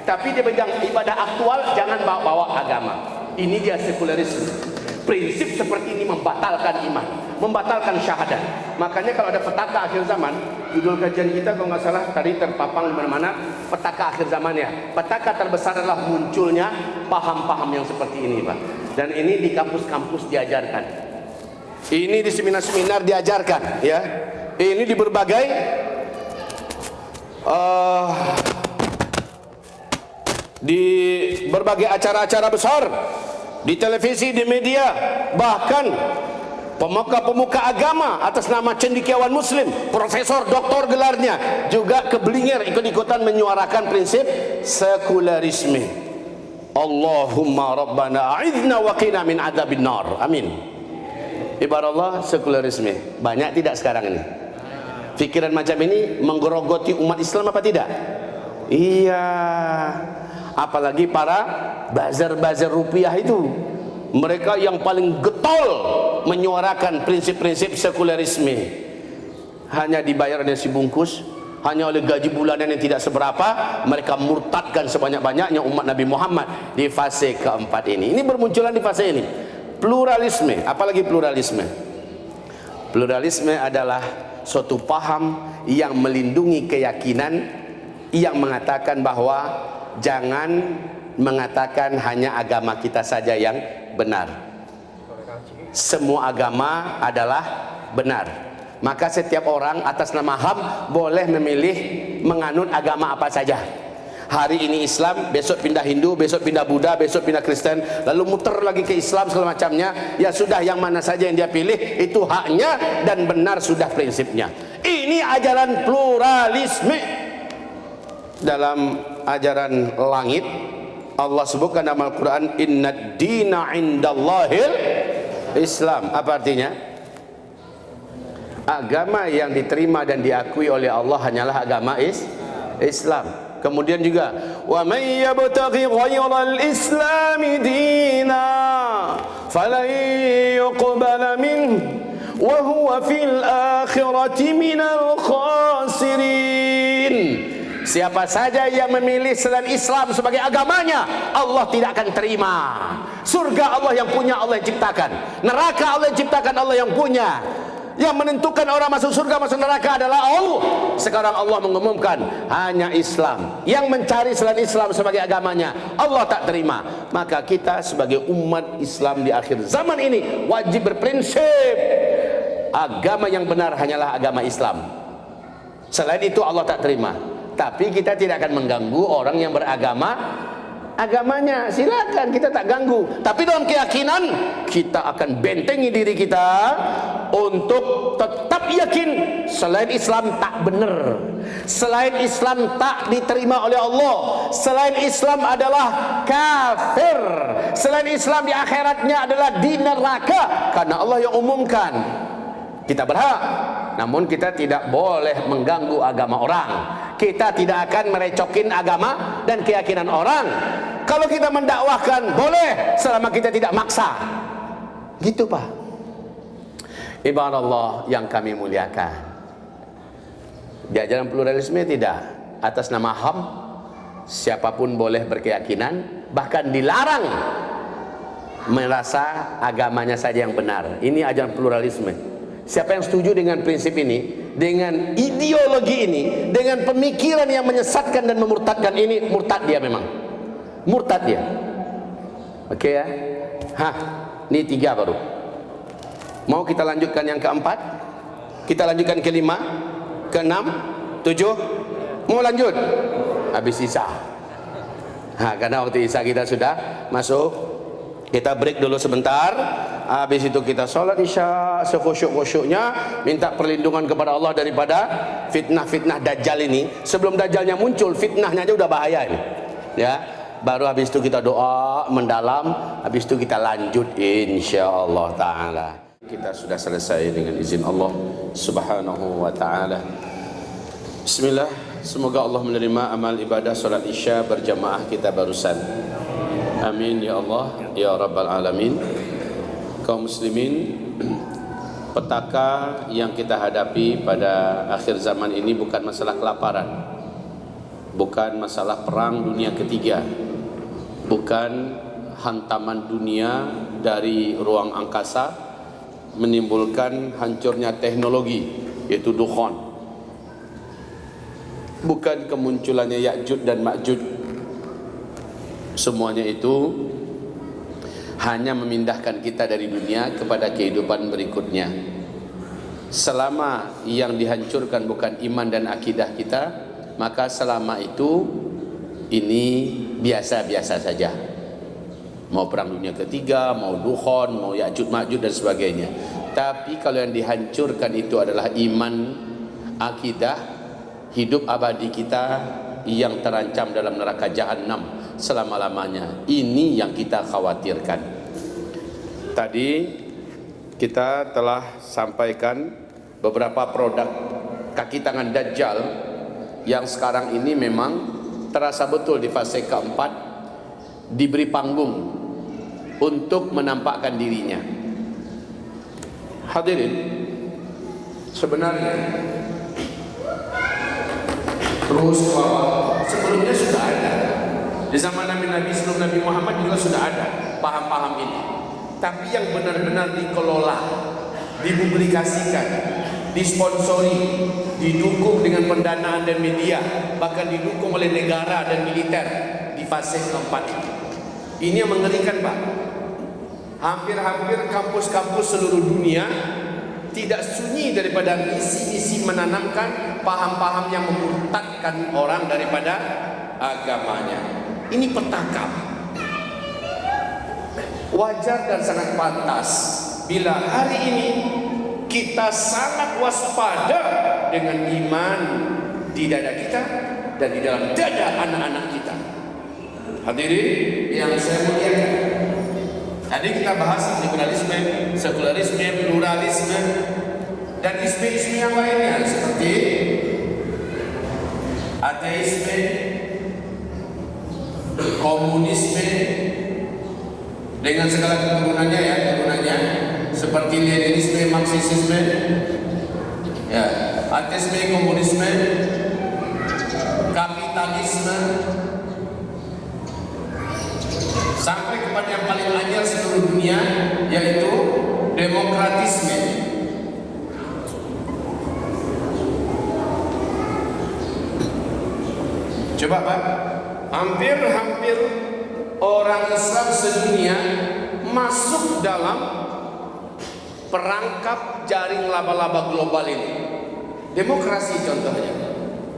Tapi dia bilang ibadah aktual jangan bawa agama. Ini dia sekularisme. Prinsip seperti ini membatalkan iman, membatalkan syahadat. Makanya kalau ada petaka akhir zaman, judul kajian kita kalau nggak salah tadi terpapang di mana-mana, petaka akhir zaman ya. Petaka terbesar adalah munculnya paham-paham yang seperti ini, Pak. Dan ini di kampus-kampus diajarkan. Ini di seminar-seminar diajarkan, ya. Ini di berbagai di berbagai acara-acara besar, di televisi, di media, bahkan pemuka-pemuka agama atas nama cendekiawan muslim, profesor, doktor gelarnya, juga keblinger ikut-ikutan menyuarakan prinsip sekularisme. Allahumma rabbana a'idna wa qina min adzabin nar. Amin. Ibarat Allah, sekularisme banyak tidak sekarang ini? Fikiran macam ini menggerogoti umat Islam apa tidak? Iya. Apalagi para bazar-bazar rupiah itu, mereka yang paling getol menyuarakan prinsip-prinsip sekularisme. Hanya dibayar dengan si bungkus, hanya oleh gaji bulanan yang tidak seberapa, mereka murtadkan sebanyak-banyaknya umat Nabi Muhammad di fase keempat ini. Ini bermunculan di fase ini. Pluralisme, apalagi pluralisme. Pluralisme adalah suatu paham yang melindungi keyakinan, yang mengatakan bahwa jangan mengatakan hanya agama kita saja yang benar. Semua agama adalah benar. Maka setiap orang atas nama HAM boleh memilih menganut agama apa saja. Hari ini Islam, besok pindah Hindu, besok pindah Buddha, besok pindah Kristen, lalu muter lagi ke Islam segala macamnya. Ya sudah, yang mana saja yang dia pilih itu haknya dan benar sudah prinsipnya. Ini ajaran pluralisme. Dalam ajaran langit Allah sebutkan dalam Al-Quran, Innad dina indallahil Islam. Apa artinya? Agama yang diterima dan diakui oleh Allah hanyalah agama Islam. Kemudian juga, wa may yabtaghi ghayral islami dina falan yuqbala minhu wa huwa fil akhirati minal khasirin. Siapa saja yang memilih selain Islam sebagai agamanya, Allah tidak akan terima. Surga Allah yang punya, Allah yang ciptakan. Neraka Allah yang ciptakan, Allah yang punya. Yang menentukan orang masuk surga masuk neraka adalah Allah. Sekarang Allah mengumumkan hanya Islam. Yang mencari selain Islam sebagai agamanya, Allah tak terima. Maka kita sebagai umat Islam di akhir zaman ini wajib berprinsip agama yang benar hanyalah agama Islam. Selain itu Allah tak terima. Tapi kita tidak akan mengganggu orang yang beragama agamanya, silakan, kita tak ganggu. Tapi dalam keyakinan kita akan bentengi diri kita untuk tetap yakin selain Islam tak benar, selain Islam tak diterima oleh Allah, selain Islam adalah kafir, selain Islam di akhiratnya adalah di neraka, karena Allah yang umumkan. Kita berhak, namun kita tidak boleh mengganggu agama orang. Kita tidak akan merecokin agama dan keyakinan orang. Kalau kita mendakwahkan boleh, selama kita tidak maksa. Gitu Pak. Ibarat Allah yang kami muliakan, di ajaran pluralisme tidak. Atas nama HAM, siapapun boleh berkeyakinan, bahkan dilarang merasa agamanya saja yang benar. Ini ajaran pluralisme. Siapa yang setuju dengan prinsip ini, dengan ideologi ini, dengan pemikiran yang menyesatkan dan memurtadkan ini, murtad dia memang. Murtad dia. Oke ya? Ini 3 baru. Mau kita lanjutkan yang keempat? Kita lanjutkan kelima, keenam, 7. Mau lanjut? Habis Isya. Karena waktu Isya kita sudah masuk. Kita break dulu sebentar. Habis itu kita sholat Isya sekhusyuk-khusyuknya, minta perlindungan kepada Allah daripada fitnah-fitnah Dajjal ini. Sebelum Dajjalnya muncul, fitnahnya aja udah bahaya ini. Ya, baru habis itu kita doa mendalam, habis itu kita lanjut insyaallah taala. Kita sudah selesai dengan izin Allah Subhanahu wa taala. Bismillah, semoga Allah menerima amal ibadah salat Isya berjamaah kita barusan. Amin ya Allah ya Rabbal Alamin. Kaum muslimin, petaka yang kita hadapi pada akhir zaman ini bukan masalah kelaparan, bukan masalah perang dunia ketiga, bukan hantaman dunia dari ruang angkasa menimbulkan hancurnya teknologi yaitu dukhan, bukan kemunculannya Ya'juj dan Ma'juj. Semuanya itu hanya memindahkan kita dari dunia kepada kehidupan berikutnya. Selama yang dihancurkan bukan iman dan akidah kita, maka selama itu ini biasa-biasa saja. Mau perang dunia ketiga, mau dukhan, mau Ya'juj Ma'juj dan sebagainya. Tetapi kalau yang dihancurkan itu adalah iman, akidah, hidup abadi kita yang terancam dalam neraka jahanam selama-lamanya. Ini yang kita khawatirkan. Tadi kita telah sampaikan beberapa produk kaki tangan Dajjal yang sekarang ini memang terasa betul di fase keempat diberi panggung untuk menampakkan dirinya. Hadirin, sebenarnya terus sebelumnya sudah ada di zaman Nabi sebelum Nabi Muhammad juga sudah ada paham-paham ini, tapi yang benar-benar dikelola, dipublikasikan, disponsori, didukung dengan pendanaan dan media, bahkan didukung oleh negara dan militer di fase keempat ini. Ini yang mengerikan, Pak. Hampir-hampir kampus-kampus seluruh dunia tidak sunyi daripada misi-misi menanamkan paham-paham yang memurtadkan orang daripada agamanya. Ini petaka. Wajar dan sangat pantas bila hari ini kita sangat waspada dengan iman di dada kita dan di dalam dada anak-anak kita. Hadirin yang saya muliakan, tadi kita bahas liberalisme, sekularisme, pluralisme, dan isme-isme yang lainnya seperti ateisme, komunisme dengan segala keturunannya ya, turunannya seperti Leninisme, Marxisme, ya, ateisme, komunisme, kapitalisme, sampai kepada yang paling anyar seluruh dunia yaitu demokratisme. Coba Pak, hampir-hampir orang Islam sedunia masuk dalam perangkap jaring laba-laba global ini. Demokrasi contohnya.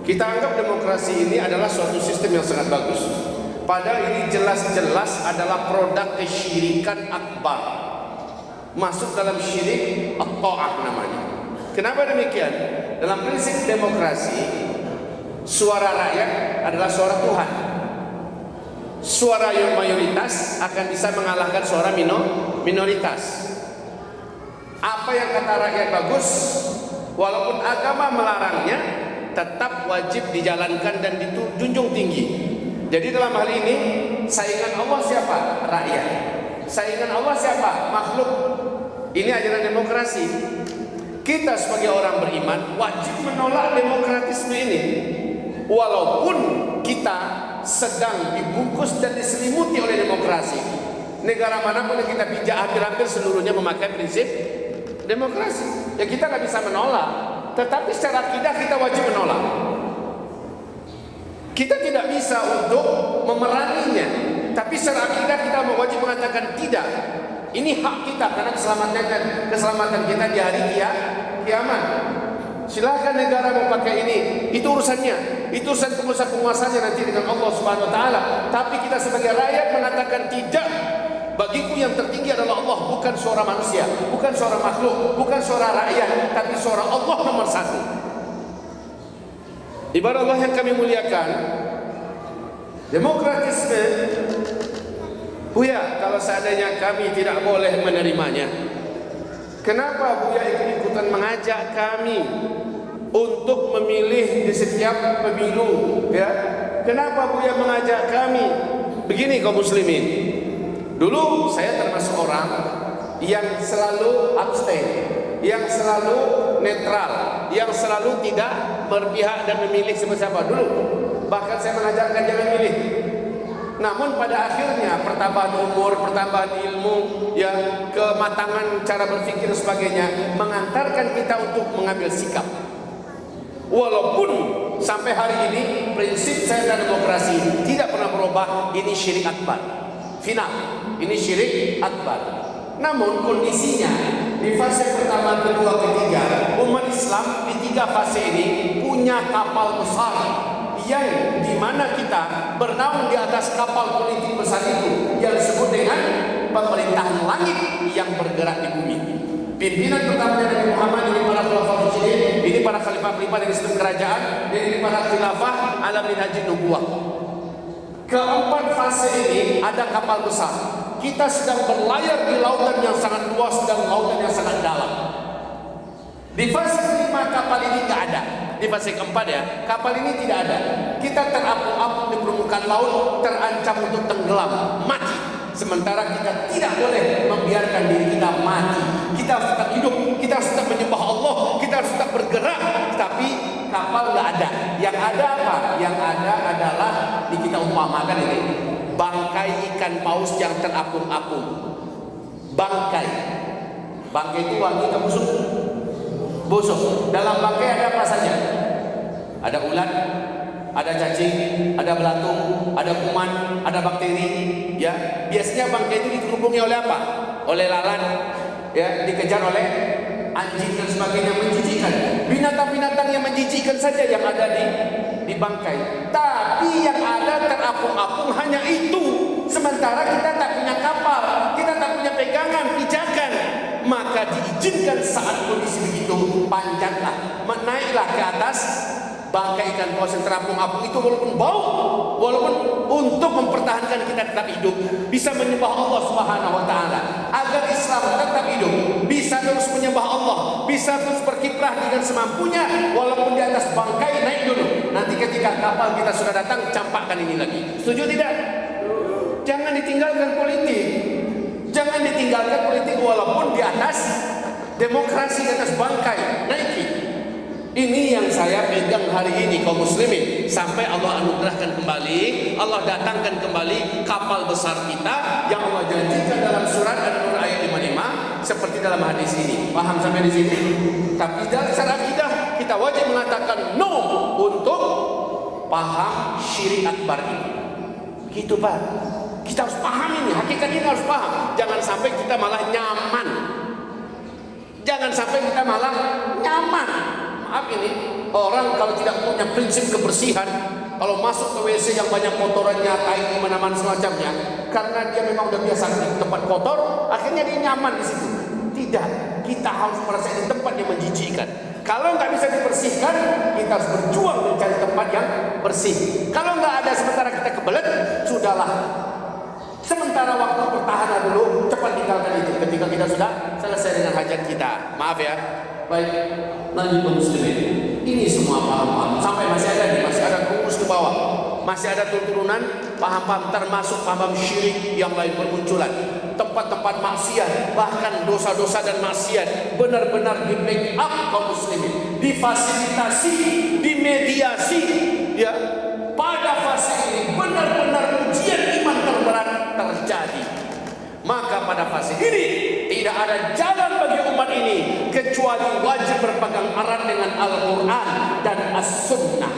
Kita anggap demokrasi ini adalah suatu sistem yang sangat bagus. Padahal ini jelas-jelas adalah produk kesyirikan akbar. Masuk dalam syirik at-ta'ah namanya. Kenapa demikian? Dalam prinsip demokrasi, suara rakyat adalah suara Tuhan. Suara yang mayoritas akan bisa mengalahkan suara minoritas. Apa yang kata rakyat bagus, walaupun agama melarangnya, tetap wajib dijalankan dan dijunjung tinggi. Jadi dalam hal ini saingan Allah siapa? Rakyat. Saingan Allah siapa? Makhluk. Ini ajaran demokrasi. Kita sebagai orang beriman wajib menolak demokratisme ini. Walaupun kita sedang dibungkus dan diselimuti oleh demokrasi. Negara manapun yang kita pijak hampir-hampir seluruhnya memakai prinsip demokrasi. Ya kita nggak bisa menolak, tetapi secara akidah kita wajib menolak. Kita tidak bisa untuk memeranginya, tapi secara akidah kita wajib mengatakan tidak. Ini hak kita karena keselamatan kita di hari kiamat. Silahkan negara mau pakai ini, itu urusannya, itu urusan penguasa-penguasanya nanti dengan Allah Subhanahu Wa Taala. Tapi kita sebagai rakyat mengatakan tidak. Bagiku yang tertinggi adalah Allah, bukan suara manusia, bukan suara makhluk, bukan suara rakyat, tapi suara Allah nomor satu. Ibarat Allah yang kami muliakan, demokratisme, Buya, kalau seandainya kami tidak boleh menerimanya, kenapa Buya ikut-ikutan mengajak kami untuk memilih di setiap pemilu? Ya, kenapa Buya mengajak kami? Begini kaum muslimin, dulu saya termasuk orang yang selalu abstain, yang selalu netral, yang selalu tidak berpihak dan memilih siapa-siapa dulu. Bahkan saya mengajarkan jangan milih. Namun pada akhirnya pertambahan umur, pertambahan ilmu, ya, kematangan cara berpikir dan sebagainya mengantarkan kita untuk mengambil sikap. Walaupun sampai hari ini prinsip saya dalam demokrasi tidak pernah berubah, ini syirik akbar. Final, ini syirik akbar. Namun kondisinya di fase pertama, kedua, ketiga, umat Islam di tiga fase ini punya kapal besar yang dimana kita bernaung di atas kapal politik besar itu yang disebut dengan pemerintahan langit yang bergerak di bumi. Pimpinan pertama Nabi Muhammad ini para khulafah rasyidin, ini para khalifah-khalifah dari sistem kerajaan, dan ini para khilafah ala minhajin nubuwah. Keempat fase ini ada kapal besar. Kita sedang berlayar di lautan yang sangat luas dan lautan yang sangat dalam. Di fase kelima kapal ini tidak ada. Di fase keempat ya, kapal ini tidak ada. Kita terapung-apung di permukaan laut, terancam untuk tenggelam, mati. Sementara kita tidak boleh membiarkan diri kita mati. Kita harus tetap hidup, kita harus tetap menyembah Allah, kita harus tetap bergerak. Tapi kapal nggak ada. Yang ada apa? Yang ada adalah di kita umpamakan ini bangkai ikan paus yang terapung-apung. Bangkai itu wangi atau busuk? Busuk. Dalam bangkai ada apa saja? Ada ulat, ada cacing, ada belatung, ada kuman, ada bakteri. Ya, biasanya bangkai itu dikerubungi oleh apa? Oleh lalat, ya, dikejar oleh anjing dan sebagainya, menjijikkan. Binatang-binatang yang menjijikkan saja yang ada di bangkai. Tapi yang ada terapung-apung hanya itu. Sementara kita tak punya kapal, kita tak punya pegangan, pijakan. Maka diizinkan saat kondisi begitu, panjatlah, naiklah ke atas bangkai ikan paus yang terapung-apung itu, walaupun bau, walaupun untuk mempertahankan kita tetap hidup, bisa menyembah Allah Subhanahu wa taala, agar Islam tetap hidup, bisa terus menyembah Allah, bisa terus berkiprah dengan semampunya, walaupun di atas bangkai naik dulu. Nanti ketika kapal kita sudah datang, campakkan ini lagi. Setuju tidak? Jangan ditinggalkan politik. Jangan ditinggalkan politik walaupun di atas demokrasi, di atas bangkai, naiki. Ini yang saya pegang hari ini kaum muslimin, sampai Allah anugerahkan kembali, Allah datangkan kembali kapal besar kita yang Allah janjikan dalam surat An-Nur ayat 55 seperti dalam hadis ini. Paham sampai di sini? Tapi dalam secara akidah kita wajib mengatakan no untuk paham syirik akbar ini. Gitu Pak. Kita harus paham ini, hakikatnya harus paham. Jangan sampai kita malah nyaman. Jangan sampai kita malah nyaman. Maaf ini, orang kalau tidak punya prinsip kebersihan, kalau masuk ke WC yang banyak kotorannya, tai, mana-mana semacamnya, karena dia memang udah biasa di tempat kotor, akhirnya dia nyaman di situ. Tidak, kita harus merasa di tempat yang menjijikkan. Kalau nggak bisa dibersihkan, kita harus berjuang mencari tempat yang bersih. Kalau nggak ada sementara kita kebelet, sudahlah. Sementara waktu bertahan dulu, cepat tinggalkan itu ketika kita sudah selesai dengan hajat kita. Maaf ya. Baik, lanjut muslimin. Ini semua paham-paham. Sampai masih ada nih, masih ada rumus ke bawah. Masih ada turunan paham-paham, termasuk paham syirik yang lain bermunculan. Tempat-tempat maksiat, bahkan dosa-dosa dan maksiat benar-benar di make up kaum muslimin, difasilitasi, dimediasi, ya. Pada fase ini benar-benar ujian iman terberat terjadi. Maka pada fase ini tidak ada jalan bagi umat ini kecuali wajib berpegang erat dengan Al-Quran dan As-Sunnah.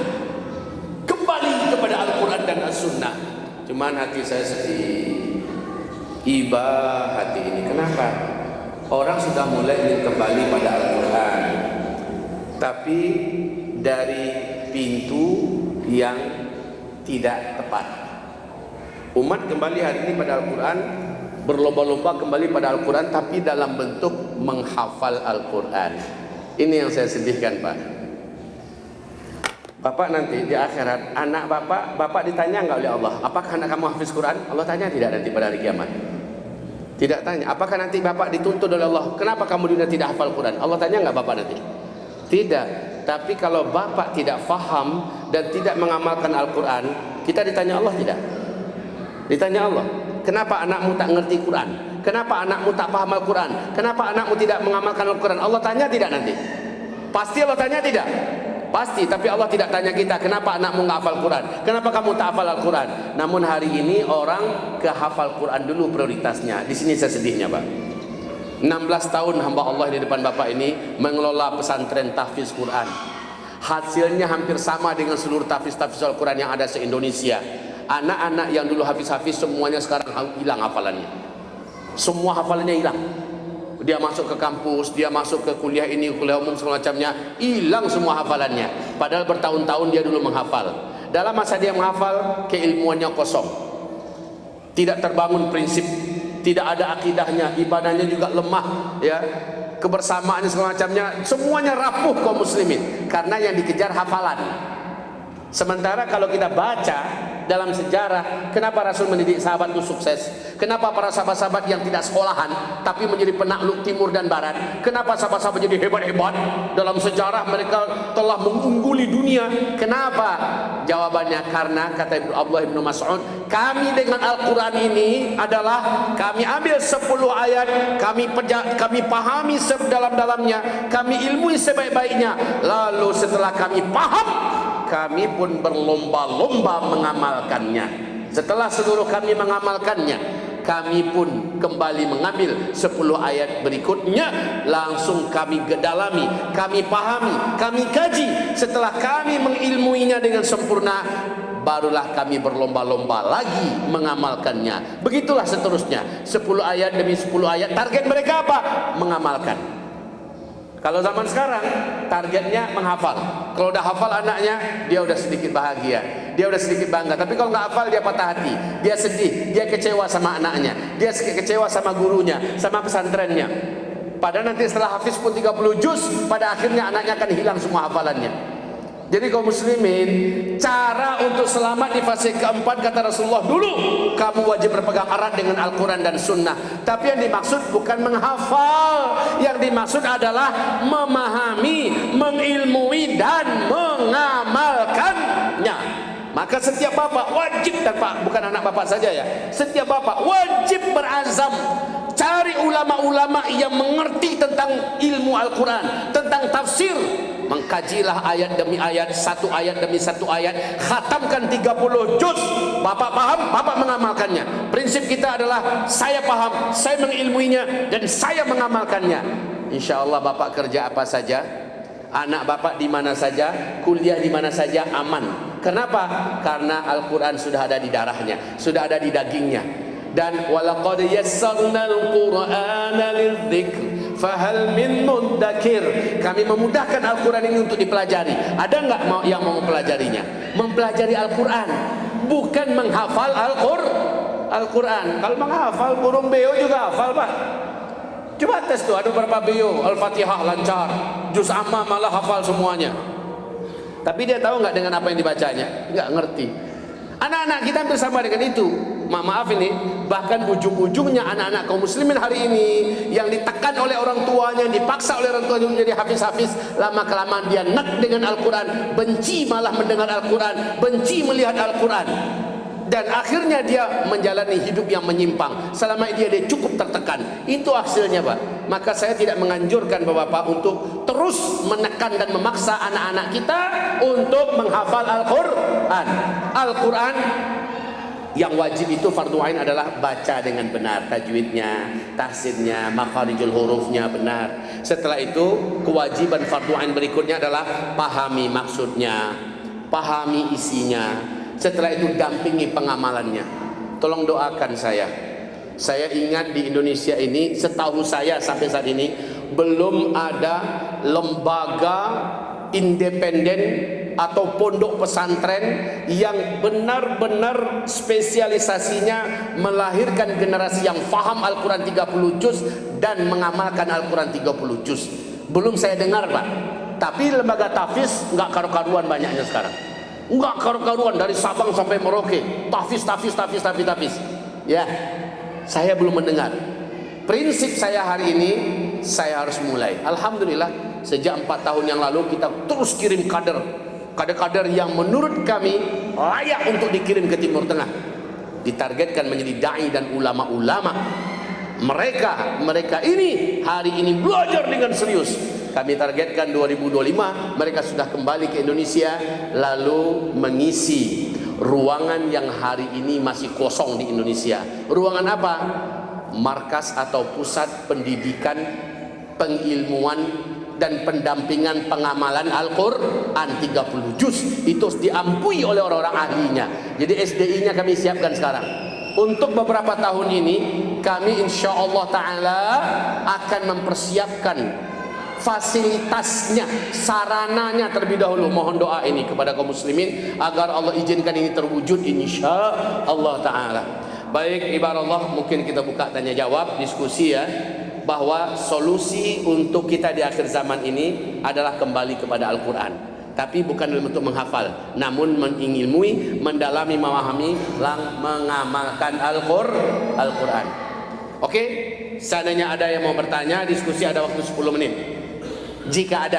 Kembali kepada Al-Quran dan As-Sunnah. Cuman hati saya sedih, iba hati ini. Kenapa? Orang sudah mulai ingin kembali pada Al-Quran, tapi dari pintu yang tidak tepat. Umat kembali hari ini pada Al-Quran, berlomba-lomba kembali pada Al-Quran, tapi dalam bentuk menghafal Al-Quran. Ini yang saya sedihkan Pak. Bapak nanti di akhirat, anak bapak ditanya nggak oleh Allah, apakah anak kamu hafiz Quran? Allah tanya tidak nanti pada hari kiamat? Tidak tanya. Apakah nanti bapak dituntut oleh Allah, kenapa kamu dunia tidak hafal Quran? Allah tanya nggak bapak nanti? Tidak. Tapi kalau bapak tidak faham dan tidak mengamalkan Al-Quran, kita ditanya Allah tidak? Ditanya Allah, kenapa anakmu tak ngerti Quran? Kenapa anakmu tak paham Al-Quran? Kenapa anakmu tidak mengamalkan Al-Quran? Allah tanya tidak nanti? Pasti Allah tanya tidak? Pasti, tapi Allah tidak tanya kita, kenapa anakmu nggak hafal Quran? Kenapa kamu tak hafal Al-Quran? Namun hari ini orang ke hafal Quran dulu prioritasnya. Di sini saya sedihnya Pak. 16 tahun hamba Allah di depan Bapak ini mengelola pesantren tahfiz Quran. Hasilnya hampir sama dengan seluruh tahfiz Al-Quran yang ada se-Indonesia. Anak-anak yang dulu hafiz-hafiz semuanya sekarang hilang hafalannya. Semua hafalannya hilang. Dia masuk ke kampus, dia masuk ke kuliah ini, kuliah umum semacamnya, hilang semua hafalannya. Padahal bertahun-tahun dia dulu menghafal. Dalam masa dia menghafal, keilmuannya kosong. Tidak terbangun prinsip, tidak ada akidahnya, ibadahnya juga lemah, ya. kebersamaan segala macamnya, semuanya rapuh kaum muslimin karena yang dikejar hafalan. Sementara kalau kita baca dalam sejarah, kenapa Rasul mendidik sahabat itu sukses? Kenapa para sahabat-sahabat yang tidak sekolahan tapi menjadi penakluk timur dan barat? Kenapa sahabat-sahabat jadi hebat-hebat? Dalam sejarah mereka telah mengungguli dunia. Kenapa? Jawabannya karena kata Abdullah bin Mas'ud, kami dengan Al-Quran ini adalah kami ambil 10 ayat, kami pahami sedalam-dalamnya, kami ilmui sebaik-baiknya, lalu setelah kami paham, kami pun berlomba-lomba mengamalkannya. Setelah seluruh kami mengamalkannya, kami pun kembali mengambil 10 ayat berikutnya, langsung kami dalami, kami pahami, kami kaji. Setelah kami mengilmuinya dengan sempurna, barulah kami berlomba-lomba lagi mengamalkannya. Begitulah seterusnya, 10 ayat demi 10 ayat. Target mereka apa? Mengamalkan. Kalau zaman sekarang targetnya menghafal. Kalau udah hafal anaknya, dia udah sedikit bahagia, dia udah sedikit bangga. Tapi kalau nggak hafal, dia patah hati, dia sedih, dia kecewa sama anaknya, dia kecewa sama gurunya, sama pesantrennya. Padahal nanti setelah hafiz pun 30 juz, pada akhirnya anaknya akan hilang semua hafalannya. Jadi kaum muslimin, cara untuk selamat di fase keempat kata Rasulullah, dulu kamu wajib berpegang erat dengan Al-Quran dan Sunnah. Tapi yang dimaksud bukan menghafal, yang dimaksud adalah memahami, mengilmui dan mengamalkannya. Maka setiap bapak wajib, dan pak bukan anak bapak saja ya, setiap bapak wajib berazam cari ulama-ulama yang mengerti tentang ilmu Al-Quran, tentang tafsir. Mengkajilah ayat demi ayat, satu ayat demi satu ayat, khatamkan 30 juz. Bapak paham, bapak mengamalkannya. Prinsip kita adalah saya paham, saya mengilmuinya, dan saya mengamalkannya. Insya Allah bapak kerja apa saja, anak bapak di mana saja, kuliah di mana saja, aman. Kenapa? Karena Al-Quran sudah ada di darahnya, sudah ada di dagingnya. Dan walaqad yassarnal Qur'ana lidzikr fahal min muddakir. Kami memudahkan Al-Quran ini untuk dipelajari. Ada enggak yang mau mempelajarinya? Mempelajari Al-Quran, bukan menghafal Al-Quran. Kalau menghafal burung beo juga hafal, Pak. Coba tes tuh, ada berapa beo Al-Fatihah lancar, juz amma malah hafal semuanya. Tapi dia tahu enggak dengan apa yang dibacanya? Enggak ngerti. Anak-anak kita hampir sama dengan itu. Maaf ini, bahkan ujung-ujungnya anak-anak kaum muslimin hari ini yang ditekan oleh orang tuanya, dipaksa oleh orang tuanya menjadi hafiz-hafiz, lama-kelamaan dia nek dengan Al-Quran, benci malah mendengar Al-Quran, benci melihat Al-Quran, dan akhirnya dia menjalani hidup yang menyimpang. Selama dia cukup tertekan. Itu hasilnya, Pak. Maka saya tidak menganjurkan Bapak-bapak untuk terus menekan dan memaksa anak-anak kita untuk menghafal Al-Quran. Al-Quran yang wajib itu fardu ain adalah baca dengan benar, tajwidnya, tahsinnya, makharijul hurufnya benar. Setelah itu kewajiban fardu ain berikutnya adalah pahami maksudnya, pahami isinya. Setelah itu dampingi pengamalannya. Tolong doakan saya. Saya ingat di Indonesia ini, setahu saya sampai saat ini belum ada lembaga independen atau pondok pesantren yang benar-benar spesialisasinya melahirkan generasi yang faham Al-Quran 30 juz dan mengamalkan Al-Quran 30 juz. Belum saya dengar, Pak. Tapi lembaga tahfiz nggak karu-karuan banyaknya sekarang. Nggak karu-karuan, dari Sabang sampai Merauke. Tahfiz. Ya, saya belum mendengar. Prinsip saya hari ini, saya harus mulai. Alhamdulillah, sejak 4 tahun yang lalu kita terus kirim kader yang menurut kami layak untuk dikirim ke Timur Tengah, ditargetkan menjadi dai dan ulama-ulama. Mereka ini hari ini belajar dengan serius. Kami targetkan 2025 mereka sudah kembali ke Indonesia, lalu mengisi ruangan yang hari ini masih kosong di Indonesia. Ruangan apa? Markas atau pusat pendidikan, pengilmuan dan pendampingan pengamalan Al-Quran 30 juz. Itu diampui oleh orang-orang ahlinya. Jadi SDI-nya kami siapkan sekarang. Untuk beberapa tahun ini kami insya Allah ta'ala akan mempersiapkan fasilitasnya, sarananya terlebih dahulu. Mohon doa ini kepada kaum muslimin agar Allah izinkan ini terwujud insya Allah ta'ala. Baik, ibarat Allah, mungkin kita buka tanya jawab, diskusi ya. bahwa solusi untuk kita di akhir zaman ini adalah kembali kepada Al-Quran, tapi bukan dalam bentuk menghafal, namun mengilmui, mendalami, memahami, mengamalkan Al-Quran. Oke, seandainya ada yang mau bertanya, diskusi ada waktu 10 menit. Jika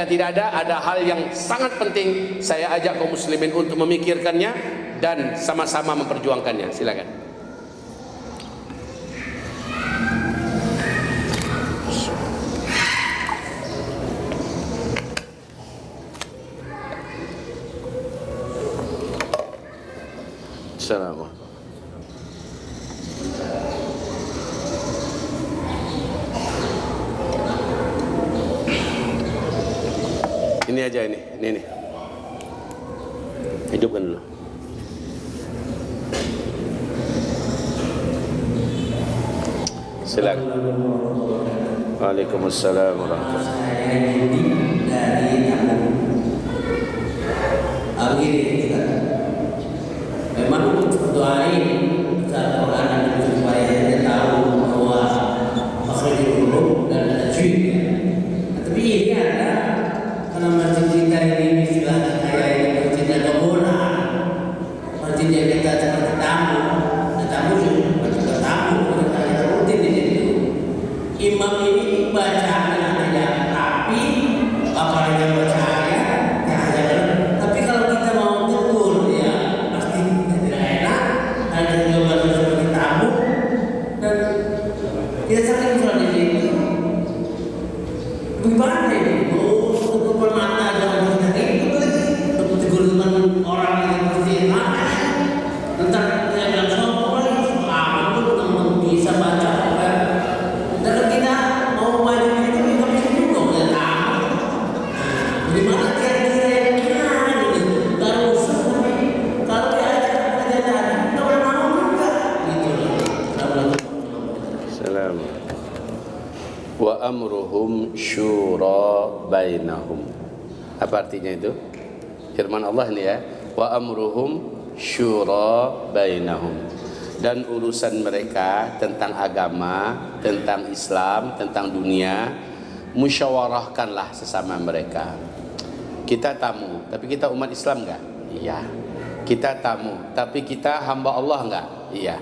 tidak ada hal yang sangat penting, saya ajak kaum muslimin untuk memikirkannya dan sama-sama memperjuangkannya. Silakan. Assalamualaikum. Ini aja ini. Hidupkan dulu. Silakan. Waalaikumsalam warahmatullahi wabarakatuh. Memang berdoa ini Al-Quran supaya dia tahu bahwa makhrajul huruf dan tajwid. Tapi ini ada karena masjid kita ini istilahnya kayak ini masjidnya kebunan, masjidnya kita seperti tamu juga masjid tamu kita rutin di situ. Imam ini bacaannya hanya rapi, apalagi bacaannya tapi kalau kita mau tegur ya pasti tidak enak, ada juga seperti tamu dan kita sering sholat di situ. Bagaimana ini? Mau tegur mata dalam kita itu lagi, tegur dengan orang yang pasti mana? Entar saya bilang soal itu teman bisa baca apa? Dan kita mau maju itu kita bisa juga ya tamu. Bagaimana kira-kira yang gitu? Kalau diajak aja kita mau juga gitu loh. Salam. Wa amruhum syura bainahum. Apa artinya itu? Firman Allah ini ya. Wa amruhum syura bainahum. Dan urusan mereka tentang agama, tentang Islam, tentang dunia, musyawarahkanlah sesama mereka. Kita tamu, tapi kita umat Islam enggak? Iya. Kita tamu, tapi kita hamba Allah enggak? Iya.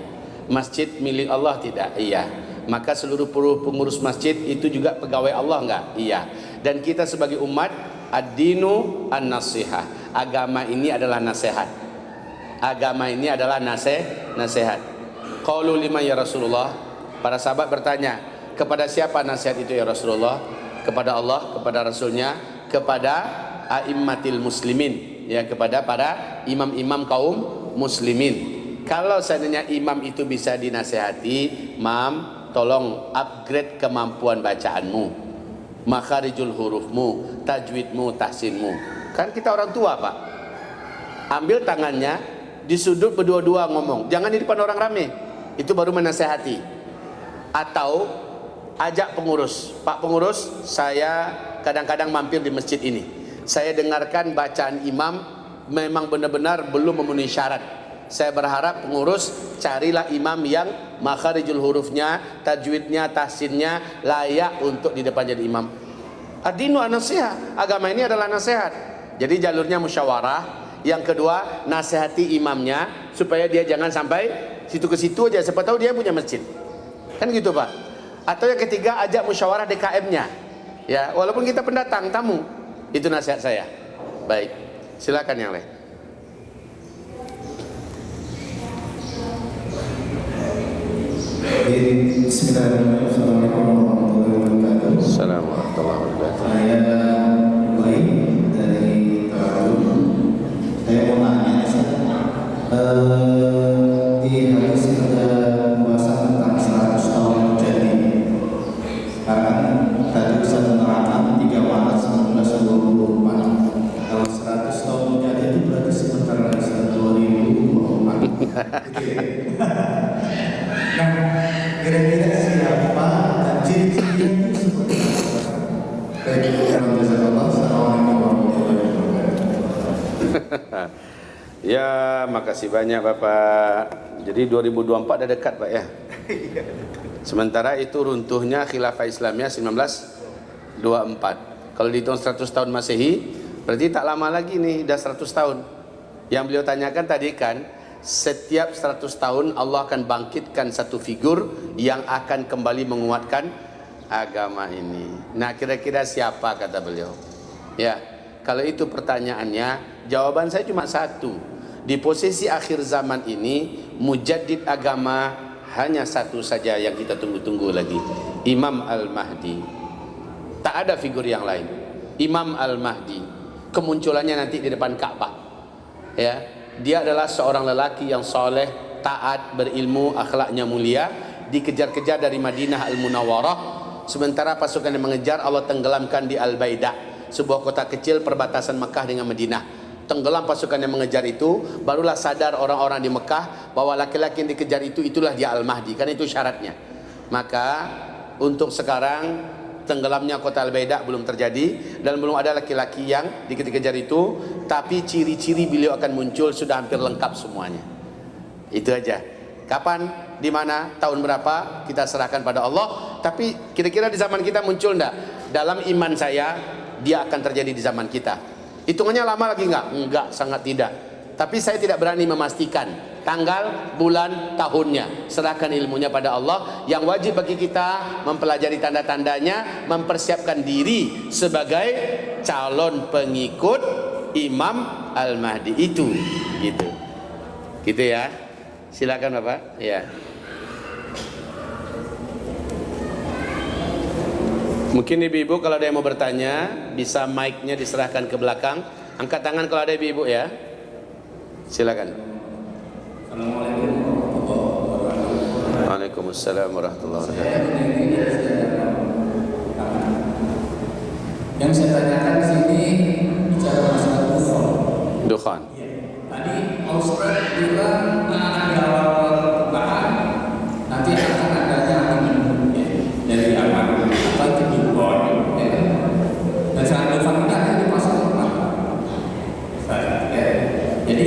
Masjid milik Allah tidak? Iya. Maka seluruh pengurus masjid itu juga pegawai Allah enggak? Iya. Dan kita sebagai umat, ad-dinu an-nasihah. Agama ini adalah nasihat. Agama ini adalah nasihat. Qalu liman ya Rasulullah? Para sahabat bertanya, kepada siapa nasihat itu ya Rasulullah? Kepada Allah, kepada Rasulnya, kepada a'immatil muslimin, ya, kepada para imam-imam kaum muslimin. Kalau seandainya imam itu bisa dinasihati, Mam, tolong upgrade kemampuan bacaanmu, makharijul hurufmu, tajwidmu, tahsinmu. Kan kita orang tua, Pak. Ambil tangannya, di sudut berdua-dua ngomong, jangan di depan orang ramai. Itu baru menasehati. Atau ajak pengurus, Pak pengurus, saya kadang-kadang mampir di masjid ini. Saya dengarkan bacaan imam memang benar-benar belum memenuhi syarat. Saya berharap pengurus carilah imam yang makharijul hurufnya, tajwidnya, tahsinnya layak untuk di depan jadi imam. Ad-dinu an-nasihat. Agama ini adalah nasihat. Jadi jalurnya musyawarah. Yang kedua, nasihati imamnya supaya dia jangan sampai situ ke situ aja, siapa tahu dia punya masjid. Kan gitu, Pak. Atau yang ketiga, ajak musyawarah DKM-nya. Ya, walaupun kita pendatang, tamu. Itu nasihat saya. Baik. Silakan yang lain. Bismillahirrahmanirrahim. Assalamualaikum warahmatullahi wabarakatuh. Assalamualaikum warahmatullahi wabarakatuh. Saya baik dari Tarajum. Saya mau nanya di hadis ada pembahasan tentang 100 tahun jadi. Sekarang tadi Ustaz menerangkan 3 Maret 1924. Kalau 100 tahun jadi itu berarti sebentar lagi 2024. Nah, kira-kira siapa dan ciri-cirinya itu seperti apa? Baik, Assalamualaikum warahmatullahi wabarakatuh. Ya, makasih banyak Bapak. Jadi 2024 dah dekat, Pak, ya. Sementara itu runtuhnya khilafah Islamiyah 1924. Kalau dihitung 100 tahun Masehi, berarti tak lama lagi nih, dah 100 tahun. Yang beliau tanyakan tadi kan, setiap 100 tahun Allah akan bangkitkan satu figur yang akan kembali menguatkan agama ini. Nah, kira-kira siapa, kata beliau? Ya, kalau itu pertanyaannya, jawaban saya cuma satu. Di posisi akhir zaman ini, mujaddid agama hanya satu saja yang kita tunggu-tunggu lagi, Imam Al-Mahdi. Tak ada figur yang lain. Imam Al-Mahdi, kemunculannya nanti di depan Ka'bah. Ya, dia adalah seorang lelaki yang soleh, taat, berilmu, akhlaknya mulia, dikejar-kejar dari Madinah Al-Munawwarah. Sementara pasukan yang mengejar Allah tenggelamkan di Al-Baidah, sebuah kota kecil perbatasan Mekah dengan Madinah. Tenggelam pasukan yang mengejar itu, barulah sadar orang-orang di Mekah bahwa laki-laki yang dikejar itu, itulah dia Al-Mahdi, kan itu syaratnya. Maka untuk sekarang tenggelamnya kota Al-Baidah belum terjadi dan belum ada laki-laki yang dikejar itu, tapi ciri-ciri beliau akan muncul sudah hampir lengkap semuanya. Itu aja. Kapan, di mana, tahun berapa, kita serahkan pada Allah. Tapi kira-kira di zaman kita muncul enggak? Dalam iman saya, dia akan terjadi di zaman kita. Hitungannya lama lagi enggak? Enggak, sangat tidak. Tapi saya tidak berani memastikan tanggal, bulan, tahunnya. Serahkan ilmunya pada Allah. Yang wajib bagi kita mempelajari tanda-tandanya, mempersiapkan diri sebagai calon pengikut Imam Al-Mahdi itu. Gitu. Gitu ya. Silakan Bapak. Ya. Mungkin ibu-ibu kalau ada yang mau bertanya, bisa mic-nya diserahkan ke belakang. Angkat tangan kalau ada ibu-ibu ya. Silakan. Assalamualaikum warahmatullahi wabarakatuh. Waalaikumsalam warahmatullahi wabarakatuh. Yang saya tanyakan di sini bicara masalah dukhan. Dukhan. Tadi Ustaz bilang di awal permukaan nanti akan adanya angin dari aman atau itu dukhan. Dan saat dukhan tidak di masa depan. Jadi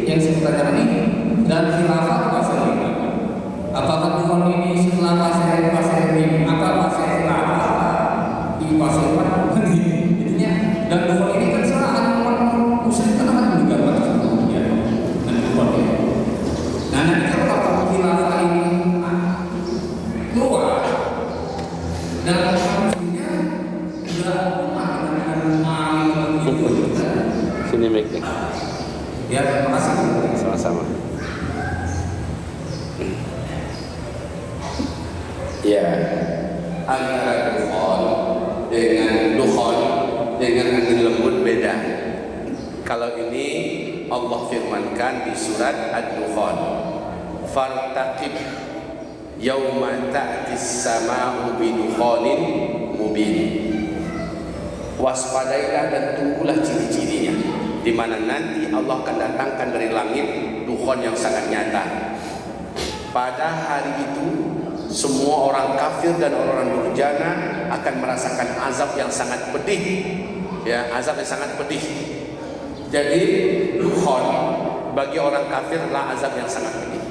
yang saya tanyakan ini dan khilafah fase 5. Apakah dukhan ini setelah fase ini apa fase khilafah di fase 4? Intinya dan dukhan ini kan serangan muslim kan akan juga ya. Dan dukhan ini. Nah nanti kalau khilafah ini keluar dan maksudnya sudah Sini mic-nya. ya terima kasih. Sama-sama. Ya, antara dukhan dengan angin lembut beda. Kalau ini Allah firmankan di surat Ad-Dukhan, fartaqib yauma ta'tis sama'u bidukhanin mubin. Waspadailah dan tunggulah ciri-cirinya, di mana nanti Allah akan datangkan dari langit dukhan yang sangat nyata. Pada hari itu semua orang kafir dan orang durjana akan merasakan azab yang sangat pedih. Ya, azab yang sangat pedih. Jadi dukhan bagi orang kafir adalah azab yang sangat pedih.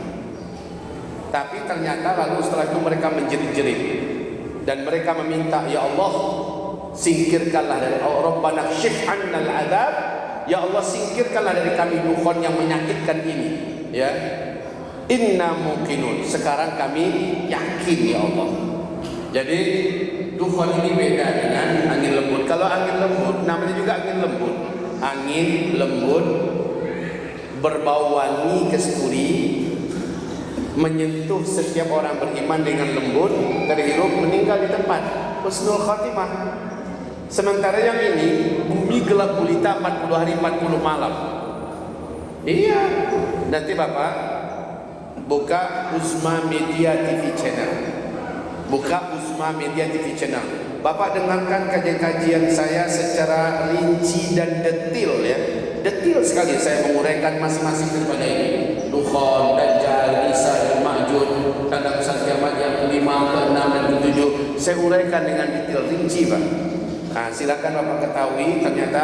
Tapi ternyata lalu setelah itu mereka menjerit-jerit dan mereka meminta, ya Allah, singkirkanlah dari Rabbana kshif 'annal 'adzab, ya Allah singkirkanlah dari kami dukhan yang menyakitkan ini. Ya, inna muqinun, sekarang kami yakin ya Allah. Jadi dukhan ini beda dengan angin lembut. Kalau angin lembut namanya juga angin lembut. Angin lembut berbau wangi kasturi, menyentuh setiap orang beriman dengan lembut, terhirup, meninggal di tempat, husnul khatimah. Sementara yang ini bumi gelap gulita 40 hari 40 malam. Iya. Nanti Bapak buka Uzma Media TV channel. Buka Uzma Media TV channel. Bapak dengarkan kajian-kajian saya secara rinci dan detail ya. Detail sekali saya menguraikan masing-masing daripada ini. Dukhan, Dajjal, Isa dan Ma'jud, tanda besar kiamat yang ke-5, ke-6 dan ke-7. Saya uraikan dengan detail rinci, Pak. Nah, silakan Bapak ketahui ternyata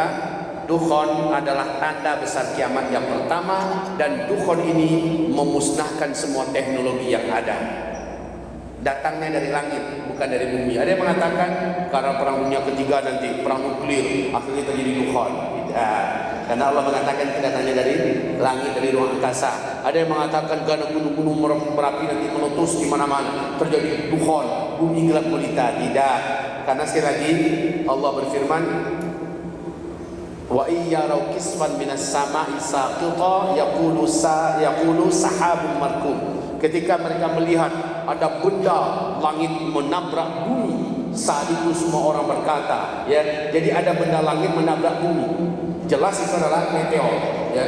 dukhan adalah tanda besar kiamat yang pertama, dan dukhan ini memusnahkan semua teknologi yang ada. datangnya dari langit, bukan dari bumi. Ada yang mengatakan karena perang dunia ketiga nanti, perang nuklir, akhirnya terjadi dukhan. Tidak. Karena Allah mengatakan kedatangannya dari langit, dari ruang angkasa. Ada yang mengatakan karena gunung-gunung berapi nanti meletus di mana-mana, terjadi dukhan, bumi gelap gulita. Tidak. Karena sekali lagi Allah berfirman, wa iyyarau kisfan minas sama'i saqita yaqulu sahabun markum. Ketika mereka melihat ada benda langit menabrak bumi, saat itu semua orang berkata, ya, jadi ada benda langit menabrak bumi. Jelas itu adalah meteor, ya.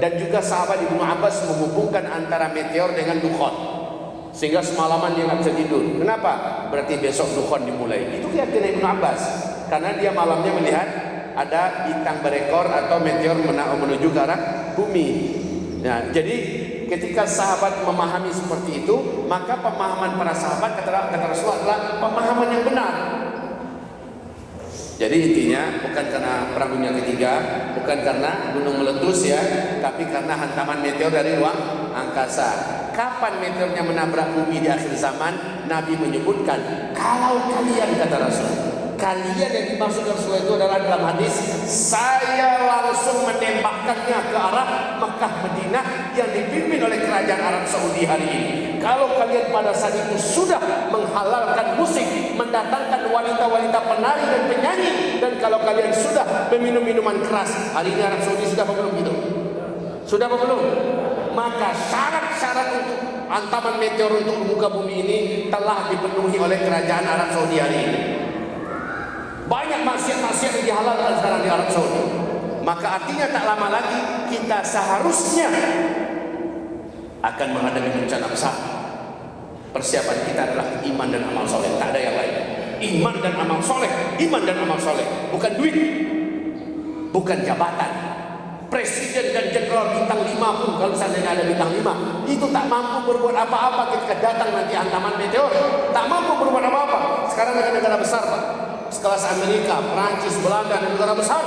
Dan juga sahabat Ibnu Abbas menghubungkan antara meteor dengan dukhan, sehingga semalaman dia nggak bisa tidur. Kenapa? Berarti besok dukhan dimulai. Itu keyakinan Ibnu Abbas, karena dia malamnya melihat ada bintang berekor atau meteor menuju ke arah bumi. Nah, jadi ketika sahabat memahami seperti itu, maka pemahaman para sahabat kata Rasulullah adalah pemahaman yang benar. Jadi intinya bukan karena perang dunia ketiga, bukan karena gunung meletus ya, tapi karena hantaman meteor dari ruang angkasa. Kapan meteornya menabrak bumi di akhir zaman? Nabi menyebutkan, kalau kalian, kata Rasul, kalian yang dimaksud Rasulullah itu adalah dalam hadis, saya langsung menembakkannya ke arah Mekah Madinah yang dipimpin oleh kerajaan Arab Saudi hari ini. Kalau kalian pada saat itu sudah menghalalkan musik, mendatangkan wanita-wanita penari dan penyanyi, dan kalau kalian sudah meminum minuman keras, hari ini Arab Saudi sudah apa belum gitu? Sudah apa belum? Maka syarat-syarat untuk hantaman meteor untuk muka bumi ini telah dipenuhi oleh kerajaan Arab Saudi hari ini. Banyak maksiat-maksiat yang dihalalkan sekarang di Arab Saudi. Maka artinya tak lama lagi kita seharusnya akan menghadapi bencana besar. Persiapan kita adalah iman dan amal soleh, tak ada yang lain. Iman dan amal soleh, iman dan amal soleh. Bukan duit, bukan jabatan. Presiden dan jenderal bintang 5 pun, kalau seandainya ada bintang 5, itu tak mampu berbuat apa-apa ketika datang nanti hantaman meteor. Tak mampu berbuat apa-apa. Sekarang negara-negara besar, Pak, sekelas Amerika, Perancis, Belanda, dan negara besar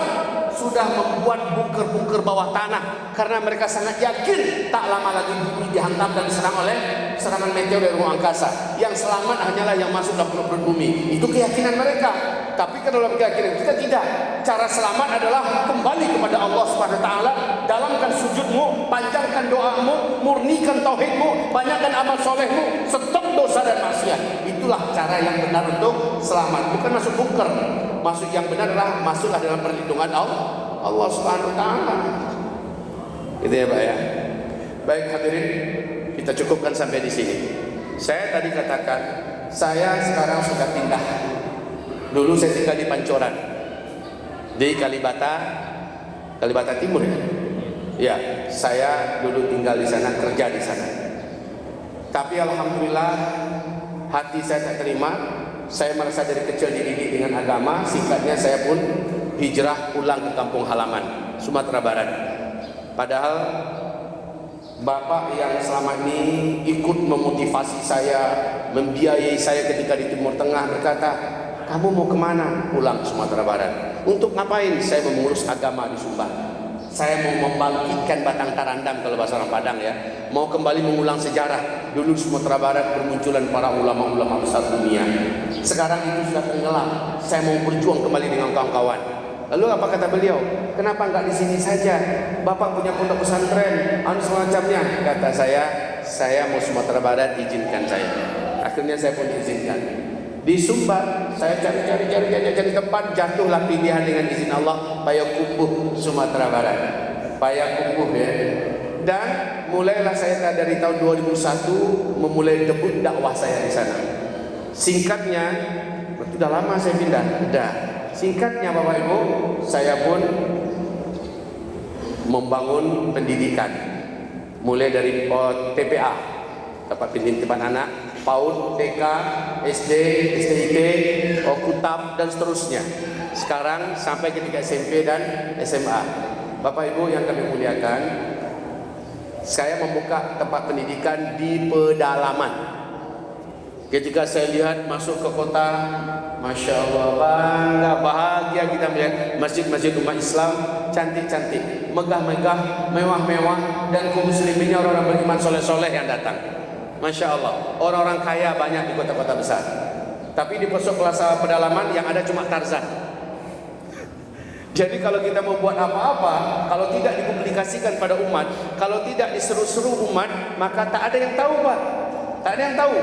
sudah membuat bunker-bunker bawah tanah karena mereka sangat yakin tak lama lagi bumi dihantam dan diserang oleh serangan meteor dari ruang angkasa. Yang selamat hanyalah yang masuk dalam perut bumi. Itu keyakinan mereka. Tapi kalau dalam keyakinan kita tidak. Cara selamat adalah kembali kepada Allah Subhanahu wa taala, dalamkan sujudmu, panjangkan doamu, murnikan tauhidmu, banyakkan amal solehmu, stop dosa dan maksiat. Itulah cara yang benar untuk selamat, bukan masuk bunker. Masuk yang benar adalah masuklah dalam perlindungan Allah Subhanahu wa taala. Gitu ya, Pak ya. Baik hadirin, kita cukupkan sampai di sini. Saya tadi katakan, saya sekarang sudah pindah. Dulu saya tinggal di Pancoran, di Kalibata Timur ya. Ya, saya dulu tinggal di sana, kerja di sana. Tapi alhamdulillah hati saya tak terima. Saya merasa dari kecil dididik dengan agama, singkatnya saya pun hijrah pulang ke kampung halaman, Sumatera Barat. Padahal bapak yang selama ini ikut memotivasi saya, membiayai saya ketika di Timur Tengah, berkata, kamu mau kemana? Pulang ke Sumatera Barat. Untuk ngapain? Saya mau mengurus agama di Sumbar. Saya mau membangkitkan Batang Tarandam kalau bahasa orang Padang ya. Mau kembali mengulang sejarah. Dulu di Sumatera Barat bermunculan para ulama-ulama besar dunia. Sekarang itu sudah tenggelam. Saya mau berjuang kembali dengan kawan-kawan. Lalu apa kata beliau? Kenapa enggak di sini saja? Bapak punya pondok pesantren, semacamnya. Kata saya mau Sumatera Barat, izinkan saya. Akhirnya saya pun diizinkan. Di Sumbar saya cari tempat, jatuhlah pilihan dengan izin Allah Payakumbuh, Sumatera Barat. Payakumbuh ya. Dan mulailah saya dari tahun 2001 memulai debut dakwah saya di sana. Singkatnya, sudah lama saya pindah. Udah. Singkatnya Bapak Ibu, saya pun membangun pendidikan. Mulai dari TPA, tempat pendidikan anak, PAUD, TK, SD, SDIT, Kutab dan seterusnya. Sekarang sampai ketika SMP dan SMA. Bapak Ibu yang kami muliakan, saya membuka tempat pendidikan di pedalaman. Ketika saya lihat masuk ke kota, Masya Allah, bangga, bahagia kita melihat masjid-masjid umat Islam cantik-cantik, megah-megah, mewah-mewah, dan kaum musliminnya orang-orang beriman soleh-soleh yang datang. Masya Allah, orang-orang kaya banyak di kota-kota besar. Tapi di pelosok pedalaman yang ada cuma Tarzan. Jadi kalau kita mau buat apa-apa, kalau tidak dipublikasikan pada umat, kalau tidak diseru-seru umat, maka tak ada yang tahu, Pak. Tak ada yang tahu.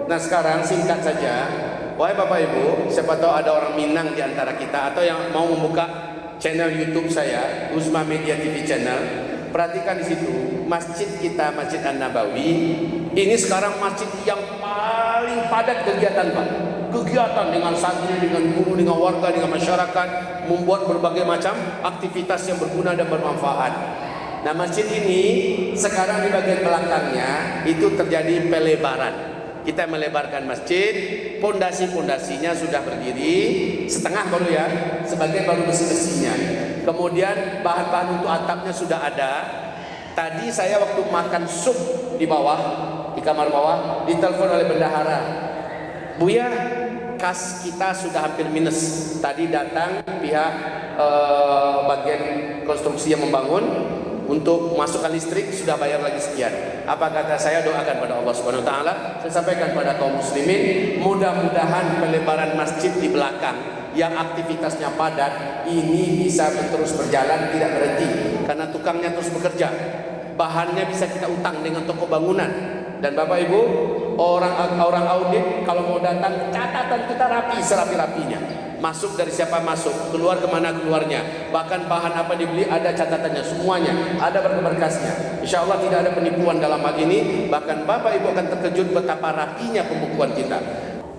Nah sekarang singkat saja, wahai Bapak Ibu, siapa tahu ada orang Minang di antara kita atau yang mau membuka channel YouTube saya, Uzma Media TV Channel. Perhatikan di situ, masjid kita, Masjid An-Nabawi, ini sekarang masjid yang paling padat kegiatan, Pak. Kegiatan dengan santri, dengan guru, dengan warga, dengan masyarakat, membuat berbagai macam aktivitas yang berguna dan bermanfaat. Nah masjid ini sekarang di bagian belakangnya itu terjadi pelebaran. Kita melebarkan masjid, pondasi-pondasinya sudah berdiri, setengah baru ya, sebagian baru besi-besinya. Kemudian bahan-bahan untuk atapnya sudah ada. Tadi saya waktu makan sup di bawah, di kamar bawah, ditelepon oleh bendahara, Buya, kas kita sudah hampir minus. Tadi datang pihak bagian konstruksi yang membangun untuk masukkan listrik, sudah bayar lagi sekian. Apa kata saya? Doakan pada Allah Subhanahu wa taala. Saya sampaikan pada kaum muslimin, mudah-mudahan pelebaran masjid di belakang yang aktivitasnya padat ini bisa terus berjalan, tidak berhenti, karena tukangnya terus bekerja. Bahannya bisa kita utang dengan toko bangunan. Dan Bapak Ibu, orang audit kalau mau datang, catatan kita rapi serapi-rapinya. Masuk dari siapa masuk, keluar kemana keluarnya, bahkan bahan apa dibeli ada catatannya, semuanya ada berkas-berkasnya. Insya Allah tidak ada penipuan dalam hal ini. Bahkan Bapak Ibu akan terkejut betapa rapinya pembukuan kita.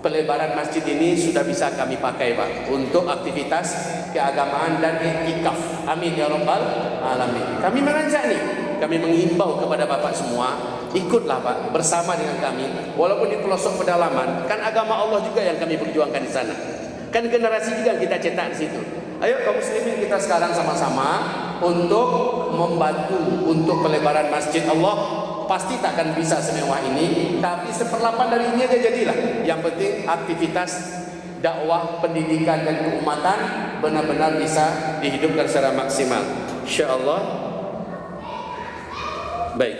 Pelebaran masjid ini sudah bisa kami pakai, Pak, untuk aktivitas keagamaan dan iktikaf. Amin ya rabbal alamin. Kami mengajak nih, kami mengimbau kepada Bapak semua, ikutlah Pak bersama dengan kami. Walaupun di pelosok pedalaman, kan agama Allah juga yang kami perjuangkan di sana. Kan generasi juga kita cetak di situ. Ayo kaum muslimin, kita sekarang sama-sama untuk membantu untuk pelebaran masjid Allah. Pasti takkan bisa semewah ini, tapi 1/8 dari ini aja jadilah. Yang penting aktivitas dakwah, pendidikan dan keumatan benar-benar bisa dihidupkan secara maksimal. Insyaallah. Baik.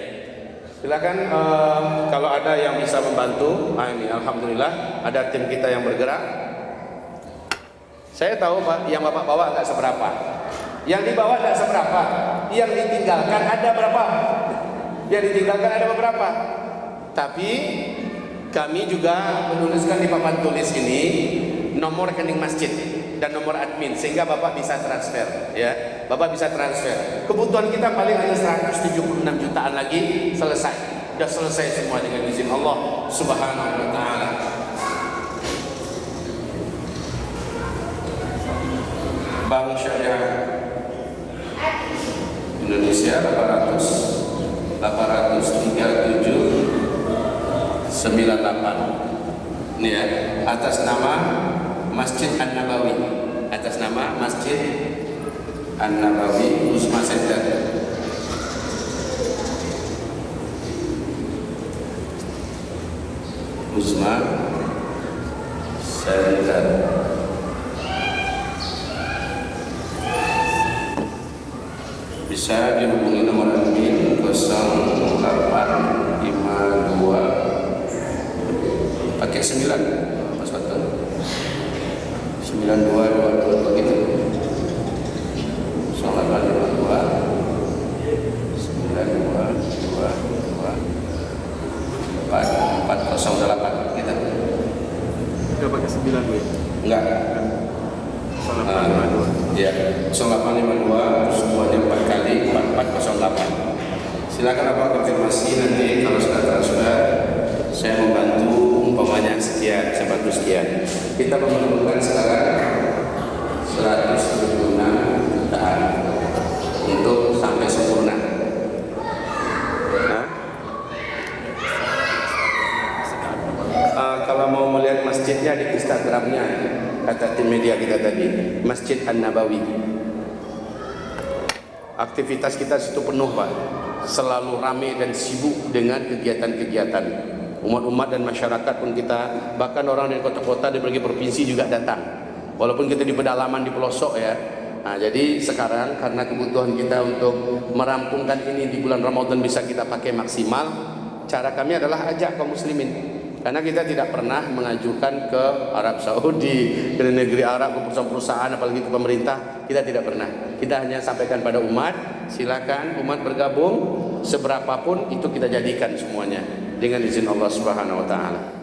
Silakan kalau ada yang bisa membantu. Ini alhamdulillah ada tim kita yang bergerak. Saya tahu Pak, yang Bapak bawa agak seberapa. Yang dibawa agak seberapa. Yang ditinggalkan ada berapa? Yang ditinggalkan ada beberapa. Tapi kami juga menuliskan di papan tulis ini nomor rekening masjid dan nomor admin sehingga Bapak bisa transfer, ya. Bapak bisa transfer. Kebutuhan kita paling hanya 176 jutaan lagi selesai. Sudah selesai semua dengan izin Allah Subhanahu wa taala. Bank Syariah Indonesia 83798. Ini ya, atas nama Masjid An-Nabawi, atas nama Masjid An-Nabawi Uzma Center. Uzma Center. Bisa dihubungi nomor admin 0852 pakai 9 Mas Fatul 9222 begitu 0852 9222 408 gitu. Enggak pakai 9 gue. Enggak. 0852. Ya, 0852 semuanya 4 kali 4408. Silakan apa konfirmasi nanti kalau sudah transfer saya membantu umpamanya sekian, saya bantu sekian. Kita memerlukan sekarang 176 jutaan untuk sampai sempurna. Kalau mau melihat masjidnya di Instagramnya, kata tim media kita tadi, Masjid An-Nabawi. Aktivitas kita situ penuh Pak, selalu ramai dan sibuk dengan kegiatan-kegiatan. Umat-umat dan masyarakat pun kita, bahkan orang dari kota-kota dari berbagai provinsi juga datang. Walaupun kita di pedalaman, di pelosok ya. Nah, jadi sekarang karena kebutuhan kita untuk merampungkan ini di bulan Ramadan bisa kita pakai maksimal, cara kami adalah ajak kaum muslimin. Karena kita tidak pernah mengajukan ke Arab Saudi, ke negeri Arab, ke perusahaan-perusahaan, apalagi ke pemerintah. Kita tidak pernah. Kita hanya sampaikan pada umat, silakan umat bergabung, seberapapun itu kita jadikan semuanya dengan izin Allah Subhanahu wa taala.